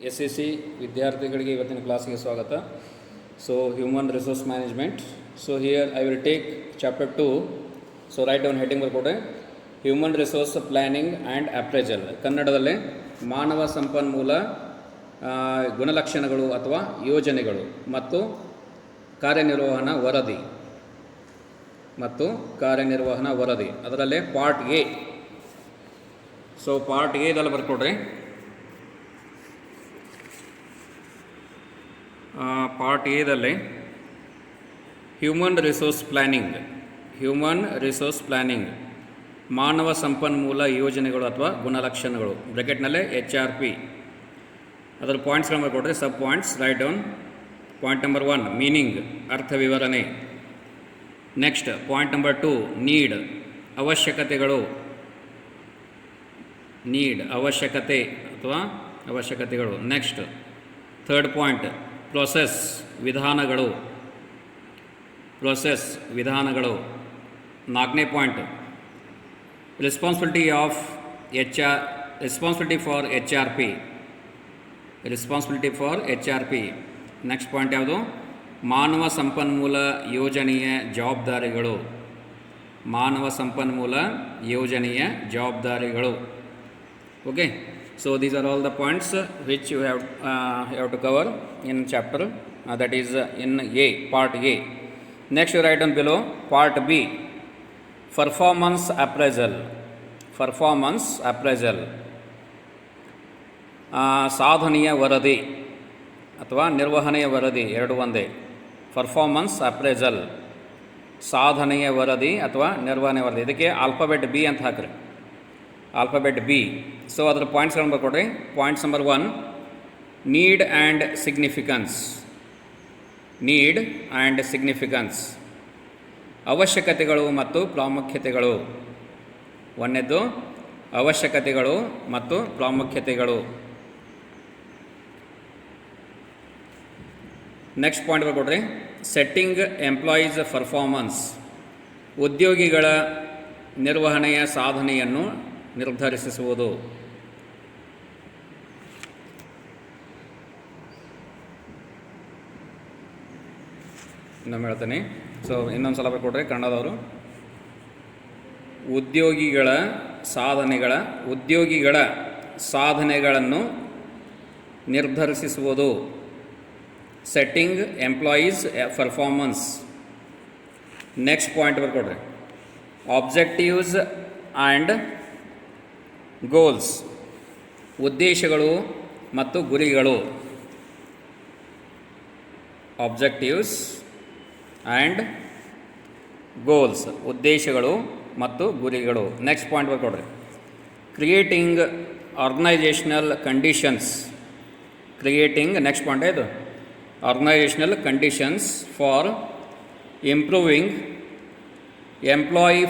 SSC ವಿದ್ಯಾರ್ಥಿಗಳಿಗೆ ಇವತ್ತಿನ ಕ್ಲಾಸ್ಗೆ ಸ್ವಾಗತ. So human resource management. So here I will take chapter 2. So write down heading ಬರ್ಕೊಡ್ರೆ human resource planning and appraisal. ಕನ್ನಡದಲ್ಲಿ ಮಾನವ ಸಂಪನ್ಮೂಲ ಗುಣಲಕ್ಷಣಗಳು ಅಥವಾ ಯೋಜನೆಗಳು ಮತ್ತು ಕಾರ್ಯನಿರ್ವಹಣಾ ವರದಿ ಅದರಲ್ಲೇ ಪಾರ್ಟ್ ಎ. ಸೊ ಪಾರ್ಟ್ ಎದಲ್ಲಿ ಬರ್ಕೊಡ್ರಿ. ಪಾರ್ಟ್ ಎದಲ್ಲಿ ಹ್ಯೂಮನ್ ರಿಸೋರ್ಸ್ ಪ್ಲ್ಯಾನಿಂಗ್ ಮಾನವ ಸಂಪನ್ಮೂಲ ಯೋಜನೆಗಳು ಅಥವಾ ಗುಣಲಕ್ಷಣಗಳು ಬ್ರ್ಯಾಕೆಟ್ನಲ್ಲೇ HRP. ಅದರ ಪಾಯಿಂಟ್ಸ್ಗಳನ್ನು ಬರ್ಕೊಡ್ರಿ. Sub points write down. Point number 1 meaning, ಅರ್ಥ ವಿವರಣೆ. ನೆಕ್ಸ್ಟ್ ಪಾಯಿಂಟ್ ನಂಬರ್ 2 ನೀಡ್, ಅವಶ್ಯಕತೆಗಳು. ನೆಕ್ಸ್ಟ್ ಥರ್ಡ್ ಪಾಯಿಂಟ್ ಪ್ರೊಸೆಸ್, ವಿಧಾನಗಳು. 4ನೇ point responsibility for HRP. Next point ಯಾವುದು? ಮಾನವ ಸಂಪನ್ಮೂಲ ಯೋಜನೆಯ ಜವಾಬ್ದಾರಿಗಳು. Okay, so these are all the points which you have to cover in chapter that is in A, part A. Next you write down below part B, performance appraisal. ಸಾಧನೆಯ ವರದಿ ಅಥವಾ ನಿರ್ವಹಣೆಯ ವರದಿ ಎರಡು ಒಂದೇ. ಪರ್ಫಾರ್ಮೆನ್ಸ್ ಅಪ್ರೈಸಲ್, ಸಾಧನೆಯ ವರದಿ ಅಥವಾ ನಿರ್ವಹಣೆ ವರದಿ. ಇದಕ್ಕೆ ಆಲ್ಫಾಬೆಟ್ B ಅಂತ ಹಾಕ್ರಿ, ಆಲ್ಫಾಬೆಟ್ B. ಸೊ ಅದರ ಪಾಯಿಂಟ್ಸ್ಗಳನ್ನು ಬರ್ಕೊಡ್ರಿ. Points number 1 need and significance, ಅವಶ್ಯಕತೆಗಳು ಮತ್ತು ಪ್ರಾಮುಖ್ಯತೆಗಳು. ಒಂದನೇದು ಅವಶ್ಯಕತೆಗಳು ಮತ್ತು ಪ್ರಾಮುಖ್ಯತೆಗಳು. ನೆಕ್ಸ್ಟ್ ಪಾಯಿಂಟ್ ಬರ್ಕೊಡ್ರಿ. ಸೆಟ್ಟಿಂಗ್ ಎಂಪ್ಲಾಯೀಸ್ ಪರ್ಫಾರ್ಮೆನ್ಸ್, ಉದ್ಯೋಗಿಗಳ ನಿರ್ವಹಣೆಯ ಸಾಧನೆಯನ್ನು ನಿರ್ಧರಿಸುವುದು. ಇನ್ನೊಮ್ಮೆ ಹೇಳ್ತೇನೆ. ಸೊ ಇನ್ನೊಂದು ಸಲ ಬರ್ಕೊಡ್ರಿ ಕನ್ನಡದವರು. ಉದ್ಯೋಗಿಗಳ ಸಾಧನೆಗಳನ್ನು ನಿರ್ಧರಿಸುವುದು. Setting employees performance. Next point ಬರ್ಕೊಡ್ರಿ. ಆಬ್ಜೆಕ್ಟಿವ್ಸ್ ಆ್ಯಂಡ್ ಗೋಲ್ಸ್, ಉದ್ದೇಶಗಳು ಮತ್ತು ಗುರಿಗಳು. ಆಬ್ಜೆಕ್ಟಿವ್ಸ್ ಆ್ಯಂಡ್ ಗೋಲ್ಸ್, ಉದ್ದೇಶಗಳು ಮತ್ತು ಗುರಿಗಳು. ನೆಕ್ಸ್ಟ್ ಪಾಯಿಂಟ್ ಬರ್ಕೊಡ್ರಿ. Creating organisational conditions. Next point ಇದು organisational conditions for improving employee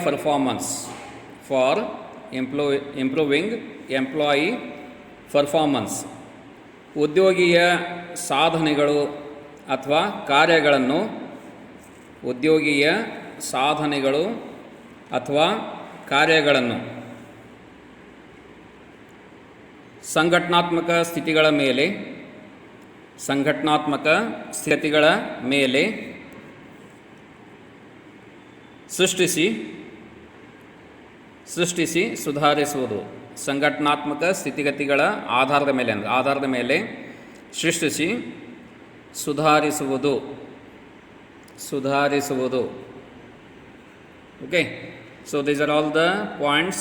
performance. ಉದ್ಯೋಗಿಯ ಸಾಧನೆಗಳು ಅಥವಾ ಕಾರ್ಯಗಳನ್ನು ಸಂಘಟನಾತ್ಮಕ ಸ್ಥಿತಿಗಳ ಮೇಲೆ ಸೃಷ್ಟಿಸಿ ಸುಧಾರಿಸುವುದು. ಸಂಘಟನಾತ್ಮಕ ಸ್ಥಿತಿಗತಿಗಳ ಆಧಾರದ ಮೇಲೆ ಸೃಷ್ಟಿಸಿ ಸುಧಾರಿಸುವುದು. Okay, so these are all the points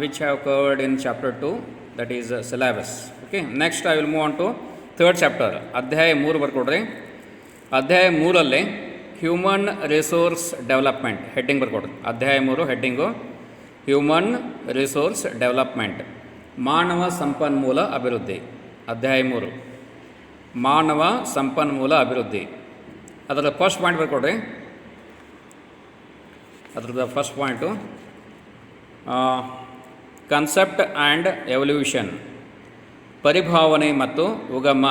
which I have covered in chapter 2, that is syllabus. Okay, next I will move on to third chapter. ಅಧ್ಯಾಯ 3 ಬರ್ಕೊಡ್ರಿ. ಅಧ್ಯಾಯ 3ರಲ್ಲಿ ಹ್ಯೂಮನ್ ರಿಸೋರ್ಸ್ ಡೆವಲಪ್ಮೆಂಟ್ ಹೆಡ್ಡಿಂಗ್ ಬರ್ಕೊಡ್ರಿ. ಅಧ್ಯಾಯ 3 ಹೆಡ್ಡಿಂಗು ಹ್ಯೂಮನ್ ರಿಸೋರ್ಸ್ ಡೆವಲಪ್ಮೆಂಟ್, ಮಾನವ ಸಂಪನ್ಮೂಲ ಅಭಿವೃದ್ಧಿ. ಅಧ್ಯಾಯ 3 ಮಾನವ ಸಂಪನ್ಮೂಲ ಅಭಿವೃದ್ಧಿ. ಅದರ ಫಸ್ಟ್ ಪಾಯಿಂಟ್ ಬರ್ಕೊಡ್ರಿ. ಅದರದ್ದು first point concept and evolution, ಪರಿಭಾವನೆ ಮತ್ತು ಉಗಮ.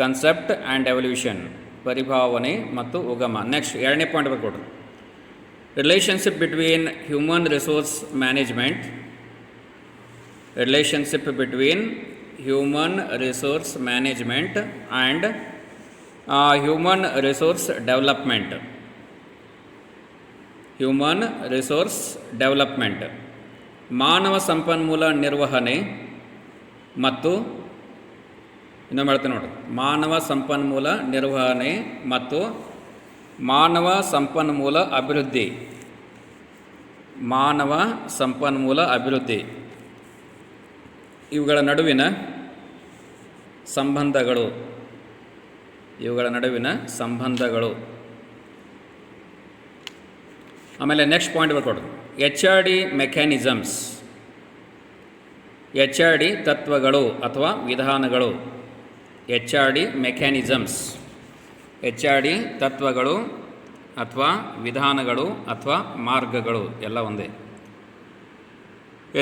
ಕನ್ಸೆಪ್ಟ್ ಆ್ಯಂಡ್ ಎವಲ್ಯೂಷನ್, ಪರಿಭಾವನೆ ಮತ್ತು ಉಗಮ. ನೆಕ್ಸ್ಟ್ ಎರಡನೇ point ಬರ್ಕೊಡ್ರಿ. relationship between human resource management relationship between human resource management and human resource development. Human resource development, ಮಾನವ ಸಂಪನ್ಮೂಲ ನಿರ್ವಹಣೆ ಮತ್ತು ಇನ್ನೊಮ್ಮೆ ಹೇಳ್ತೀನಿ ನೋಡಿ, ಮಾನವ ಸಂಪನ್ಮೂಲ ನಿರ್ವಹಣೆ ಮತ್ತು ಮಾನವ ಸಂಪನ್ಮೂಲ ಅಭಿವೃದ್ಧಿ. ಮಾನವ ಸಂಪನ್ಮೂಲ ಅಭಿವೃದ್ಧಿ ಇವುಗಳ ನಡುವಿನ ಸಂಬಂಧಗಳು. ಇವುಗಳ ನಡುವಿನ ಸಂಬಂಧಗಳು. ಆಮೇಲೆ ನೆಕ್ಸ್ಟ್ ಪಾಯಿಂಟ್ ಬರ್ಕೊಡು, HRD ಮೆಕ್ಯಾನಿಸಮ್ಸ್. HRD ತತ್ವಗಳು ಅಥವಾ ವಿಧಾನಗಳು. HRD mechanisms. HRD ತತ್ವಗಳು ಅಥವಾ ವಿಧಾನಗಳು ಅಥವಾ ಮಾರ್ಗಗಳು ಎಲ್ಲ ಒಂದೇ.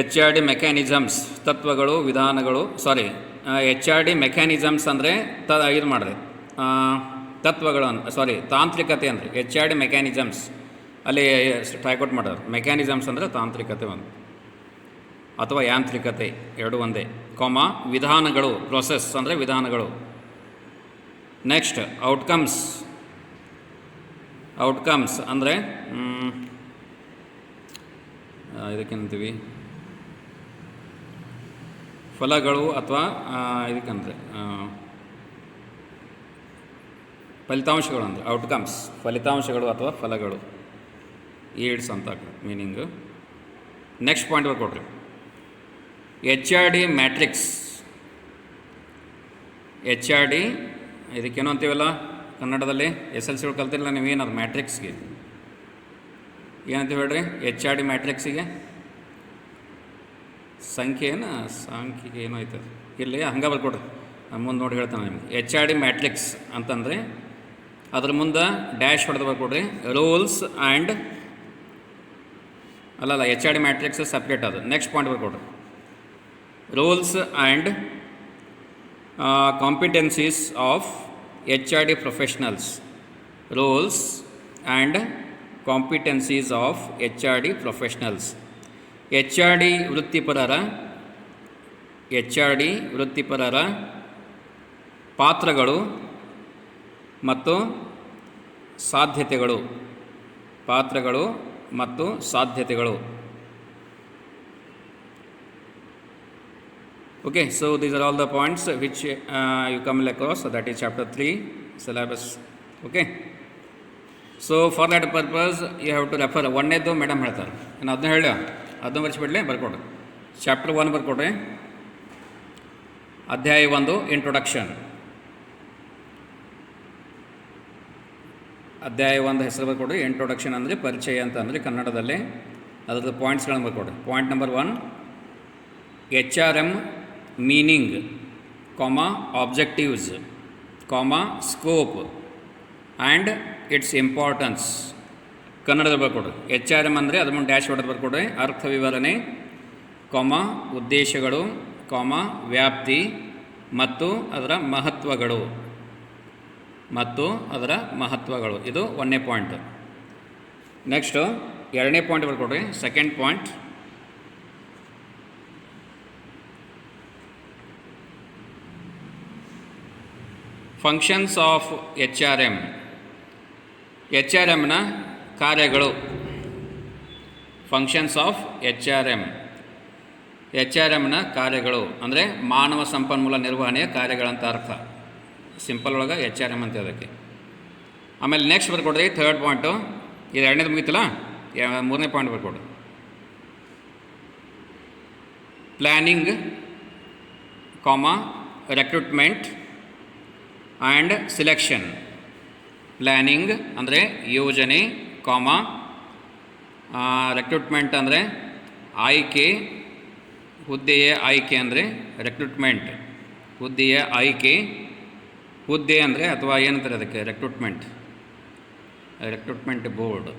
HRD ಮೆಕ್ಯಾನಿಸಮ್ಸ್ ತತ್ವಗಳು ವಿಧಾನಗಳು. HRD ಮೆಕ್ಯಾನಿಸಮ್ಸ್ ಅಂದರೆ ಇದು ಮಾಡಿದೆ ತತ್ವಗಳು, ತಾಂತ್ರಿಕತೆ ಅಂದರೆ HRD ಮೆಕ್ಯಾನಿಸಮ್ಸ್. ಅಲ್ಲಿ ಟ್ರೈಕೋಟ್ ಮಾಡೋರು. ಮೆಕ್ಯಾನಿಸಮ್ಸ್ ಅಂದರೆ ತಾಂತ್ರಿಕತೆ ಒಂದು ಅಥವಾ ಯಾಂತ್ರಿಕತೆ, ಎರಡು ಒಂದೇ. ವಿಧಾನಗಳು, ಪ್ರೊಸೆಸ್ ಅಂದರೆ ವಿಧಾನಗಳು. Next outcomes. ಔಟ್ಕಮ್ಸ್ ಅಂದರೆ ಇದಕ್ಕೇಂತೀವಿ ಫಲಗಳು ಅಥವಾ ಇದಕ್ಕಂದರೆ ಫಲಿತಾಂಶಗಳು ಅಂದರೆ ಔಟ್ಕಮ್ಸ್. ಫಲಿತಾಂಶಗಳು ಅಥವಾ ಫಲಗಳು, ಈಡ್ಸ್ ಅಂತ ಮೀನಿಂಗು. ನೆಕ್ಸ್ಟ್ ಪಾಯಿಂಟ್ ಬರ್ಕೊಡ್ರಿ, HRD ಮ್ಯಾಟ್ರಿಕ್ಸ್. HRD ಇದಕ್ಕೇನು ಅಂತೀವಲ್ಲ ಕನ್ನಡದಲ್ಲಿ, SLC ಕಲ್ತಿರಲ್ಲ ನೀವೇನದು ಮ್ಯಾಟ್ರಿಕ್ಸ್ಗೆ ಏನಂತೀವಿ ಹೇಳ್ರಿ? HRD ಮ್ಯಾಟ್ರಿಕ್ಸಿಗೆ ಸಾಂಖ್ಯಿಗೆ ಏನೋ ಆಯ್ತದೆ ಇಲ್ಲಿ, ಹಂಗೆ ಬರ್ಕೊಡ್ರಿ, ಮುಂದೆ ನೋಡಿ ಹೇಳ್ತಾನೆ ನಿಮಗೆ. HRD ಮ್ಯಾಟ್ರಿಕ್ಸ್ ಅಂತಂದರೆ ಅದ್ರ ಮುಂದೆ ಡ್ಯಾಶ್ ಹೊಡೆದು ಬರ್ಕೊಡ್ರಿ, ರೂಲ್ಸ್ ಆ್ಯಂಡ್ ಅಲ್ಲಲ್ಲ, HRD ಮ್ಯಾಟ್ರಿಕ್ಸ್ ಸಪ್ರೇಟ್ ಅದು. ನೆಕ್ಸ್ಟ್ ಪಾಯಿಂಟ್ ಬರ್ಕೊಡ್ರಿ, rules and competencies of HRD professionals. Rules and competencies of HRD professionals. HRD ವೃತ್ತಿಪರರ ಪಾತ್ರಗಳು ಮತ್ತು ಸಾಧ್ಯತೆಗಳು. ಪಾತ್ರಗಳು ಮತ್ತು ಸಾಧ್ಯತೆಗಳು. Okay, so these are all the points which you come across. So that is chapter 3 syllabus. Okay, so for that purpose you have to refer. ಒಂದನೇದು madam ಹೇಳ್ತಾರೆ, ನಾನು ಅದನ್ನ ಹೇಳ ಅದನ್ನ ಬರೆಸಿಬಿಡಲೇ ಬರ್ಕೊಡ್ರಿ. ಚಾಪ್ಟರ್ 1 ಬರ್ಕೊಡ್ರಿ. ಅಧ್ಯಾಯ 1 ಇಂಟ್ರೊಡಕ್ಷನ್. ಅಧ್ಯಾಯ 1 ಹೆಸರು ಬರ್ಕೊಡ್ರಿ. ಇಂಟ್ರೊಡಕ್ಷನ್ ಅಂದರೆ ಪರಿಚಯ ಅಂತ ಅಂದರೆ ಕನ್ನಡದಲ್ಲಿ. ಅದರದ್ದು ಪಾಯಿಂಟ್ಸ್ಗಳನ್ನು ಬರ್ಕೊಡ್ರಿ. Point number 1, HRM meaning, objectives, scope and its importance. ಕನ್ನಡದಲ್ಲಿ ಬರ್ಕೊಡ್ರಿ. HRM ಅಂದರೆ ಅದ್ರ ಮುಂದೆ ಡ್ಯಾಶ್ ಹೊಡೆದು ಬರ್ಕೊಡ್ರಿ. ಅರ್ಥ ವಿವರಣೆ, ಉದ್ದೇಶಗಳು, ವ್ಯಾಪ್ತಿ ಮತ್ತು ಅದರ ಮಹತ್ವಗಳು. ಇದು 1ನೇ ಪಾಯಿಂಟ್. ನೆಕ್ಸ್ಟು 2ನೇ ಪಾಯಿಂಟ್ ಬರ್ಕೊಡ್ರಿ. Second point, functions of HRM. HRMನ ಕಾರ್ಯಗಳು. ಫಂಕ್ಷನ್ಸ್ ಆಫ್ HRMನ ಕಾರ್ಯಗಳು ಅಂದರೆ ಮಾನವ ಸಂಪನ್ಮೂಲ ನಿರ್ವಹಣೆಯ ಕಾರ್ಯಗಳಂತ ಅರ್ಥ. ಸಿಂಪಲ್ ಒಳಗೆ HRM ಅಂತ ಅದಕ್ಕೆ. ಆಮೇಲೆ ನೆಕ್ಸ್ಟ್ ಬರ್ಕೊಡ್ರಿ ಥರ್ಡ್ ಪಾಯಿಂಟು. ಇದು 2ನೇದು ಮುಗೀತಲ್ಲ, 3ನೇ ಪಾಯಿಂಟ್ ಬರ್ಕೊಡ್ರಿ. Planning, recruitment and selection. Planning ಅಂದರೆ ಯೋಜನೆ, ರೆಕ್ರೂಟ್ಮೆಂಟ್ ಅಂದರೆ ಆಯ್ಕೆ, ಹುದ್ದೆಯ ಆಯ್ಕೆ ಅಂದರೆ ರೆಕ್ರೂಟ್ಮೆಂಟ್, ಹುದ್ದೆಯ ಆಯ್ಕೆ. ಹುದ್ದೆ ಅಂದರೆ ಅಥವಾ ಏನಂತಾರೆ ಅದಕ್ಕೆ, ರೆಕ್ರೂಟ್ಮೆಂಟ್ ಬೋರ್ಡ್.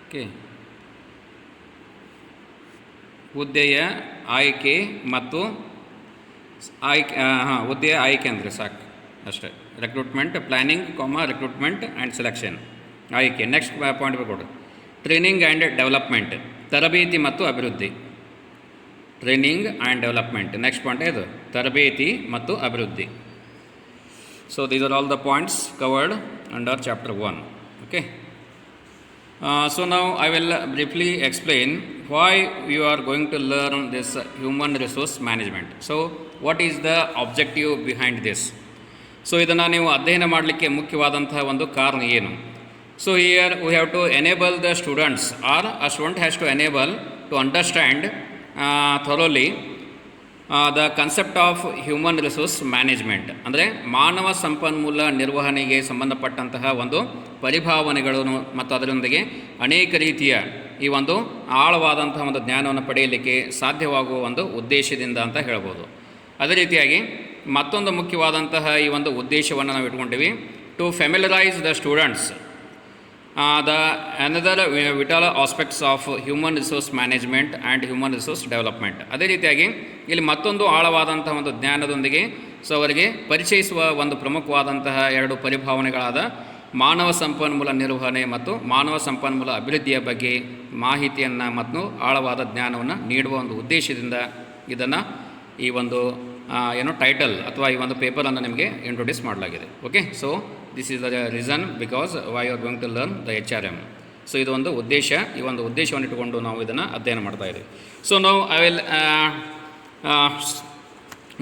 ಓಕೆ, ಹುದ್ದೆಯ ಆಯ್ಕೆ ಮತ್ತು ಹುದ್ದೆಯ ಆಯ್ಕೆ ಅಂದರೆ ಸಾಕು ಅಷ್ಟೇ. Recruitment, planning, recruitment and selection, ಆಯ್ಕೆ. ನೆಕ್ಸ್ಟ್ ಪಾಯಿಂಟ್ ಕೊಡು, ಟ್ರೈನಿಂಗ್ ಆ್ಯಂಡ್ ಡೆವಲಪ್ಮೆಂಟ್, ತರಬೇತಿ ಮತ್ತು ಅಭಿವೃದ್ಧಿ. Training and development. Next point ಇದು ತರಬೇತಿ ಮತ್ತು ಅಭಿವೃದ್ಧಿ. So these are all the points covered under chapter 1. Okay. So now I will briefly explain why you are going to learn this human resource management. So what is the objective behind this? So ಇದನ್ನು ನೀವು ಅಧ್ಯಯನ ಮಾಡಲಿಕ್ಕೆ ಮುಖ್ಯವಾದಂತಹ ಒಂದು ಕಾರಣ ಏನು? So here we have to enable the students, or a student has to enable to understand thoroughly the concept of human resource management. ಅಂದರೆ ಮಾನವ ಸಂಪನ್ಮೂಲ ನಿರ್ವಹಣೆಗೆ ಸಂಬಂಧಪಟ್ಟಂತಹ ಒಂದು ಪರಿಭಾವನೆಗಳನ್ನು ಮತ್ತು ಅದರೊಂದಿಗೆ ಅನೇಕ ರೀತಿಯ ಈ ಒಂದು ಆಳವಾದಂತಹ ಒಂದು ಜ್ಞಾನವನ್ನು ಪಡೆಯಲಿಕ್ಕೆ ಸಾಧ್ಯವಾಗುವ ಒಂದು ಉದ್ದೇಶದಿಂದ ಅಂತ ಹೇಳ್ಬೋದು. ಅದೇ ರೀತಿಯಾಗಿ ಮತ್ತೊಂದು ಮುಖ್ಯವಾದಂತಹ ಈ ಒಂದು ಉದ್ದೇಶವನ್ನು ನಾವು ಇಟ್ಕೊಂಡಿವಿ, to familiarise the students the another vital aspects of human resource management and human resource development. ಅದೇ ರೀತಿಯಾಗಿ ಇಲ್ಲಿ ಮತ್ತೊಂದು ಆಳವಾದಂತಹ ಒಂದು ಜ್ಞಾನದೊಂದಿಗೆ ಸೊ ಅವರಿಗೆ ಪರಿಚಯಿಸುವ ಒಂದು ಪ್ರಮುಖವಾದಂತಹ ಎರಡು ಪರಿಭಾವನೆಗಳಾದ ಮಾನವ ಸಂಪನ್ಮೂಲ ನಿರ್ವಹಣೆ ಮತ್ತು ಮಾನವ ಸಂಪನ್ಮೂಲ ಅಭಿವೃದ್ಧಿಯ ಬಗ್ಗೆ ಮಾಹಿತಿಯನ್ನು ಮತ್ತು ಆಳವಾದ ಜ್ಞಾನವನ್ನು ನೀಡುವ ಒಂದು ಉದ್ದೇಶದಿಂದ ಇದನ್ನು ಈ ಒಂದು ಟೈಟಲ್ ಅಥವಾ ಈ ಒಂದು ಪೇಪರನ್ನು ನಿಮಗೆ ಇಂಟ್ರೊಡ್ಯೂಸ್ ಮಾಡಲಾಗಿದೆ. Okay, so this is the reason because why you are going to learn the HRM. So ಇದು ಒಂದು ಉದ್ದೇಶ, ಈ ಒಂದು ಉದ್ದೇಶವನ್ನು ಇಟ್ಟುಕೊಂಡು ನಾವು ಇದನ್ನು ಅಧ್ಯಯನ ಮಾಡ್ತಾ ಇದ್ದೀವಿ. ಸೊ ನಾವು I will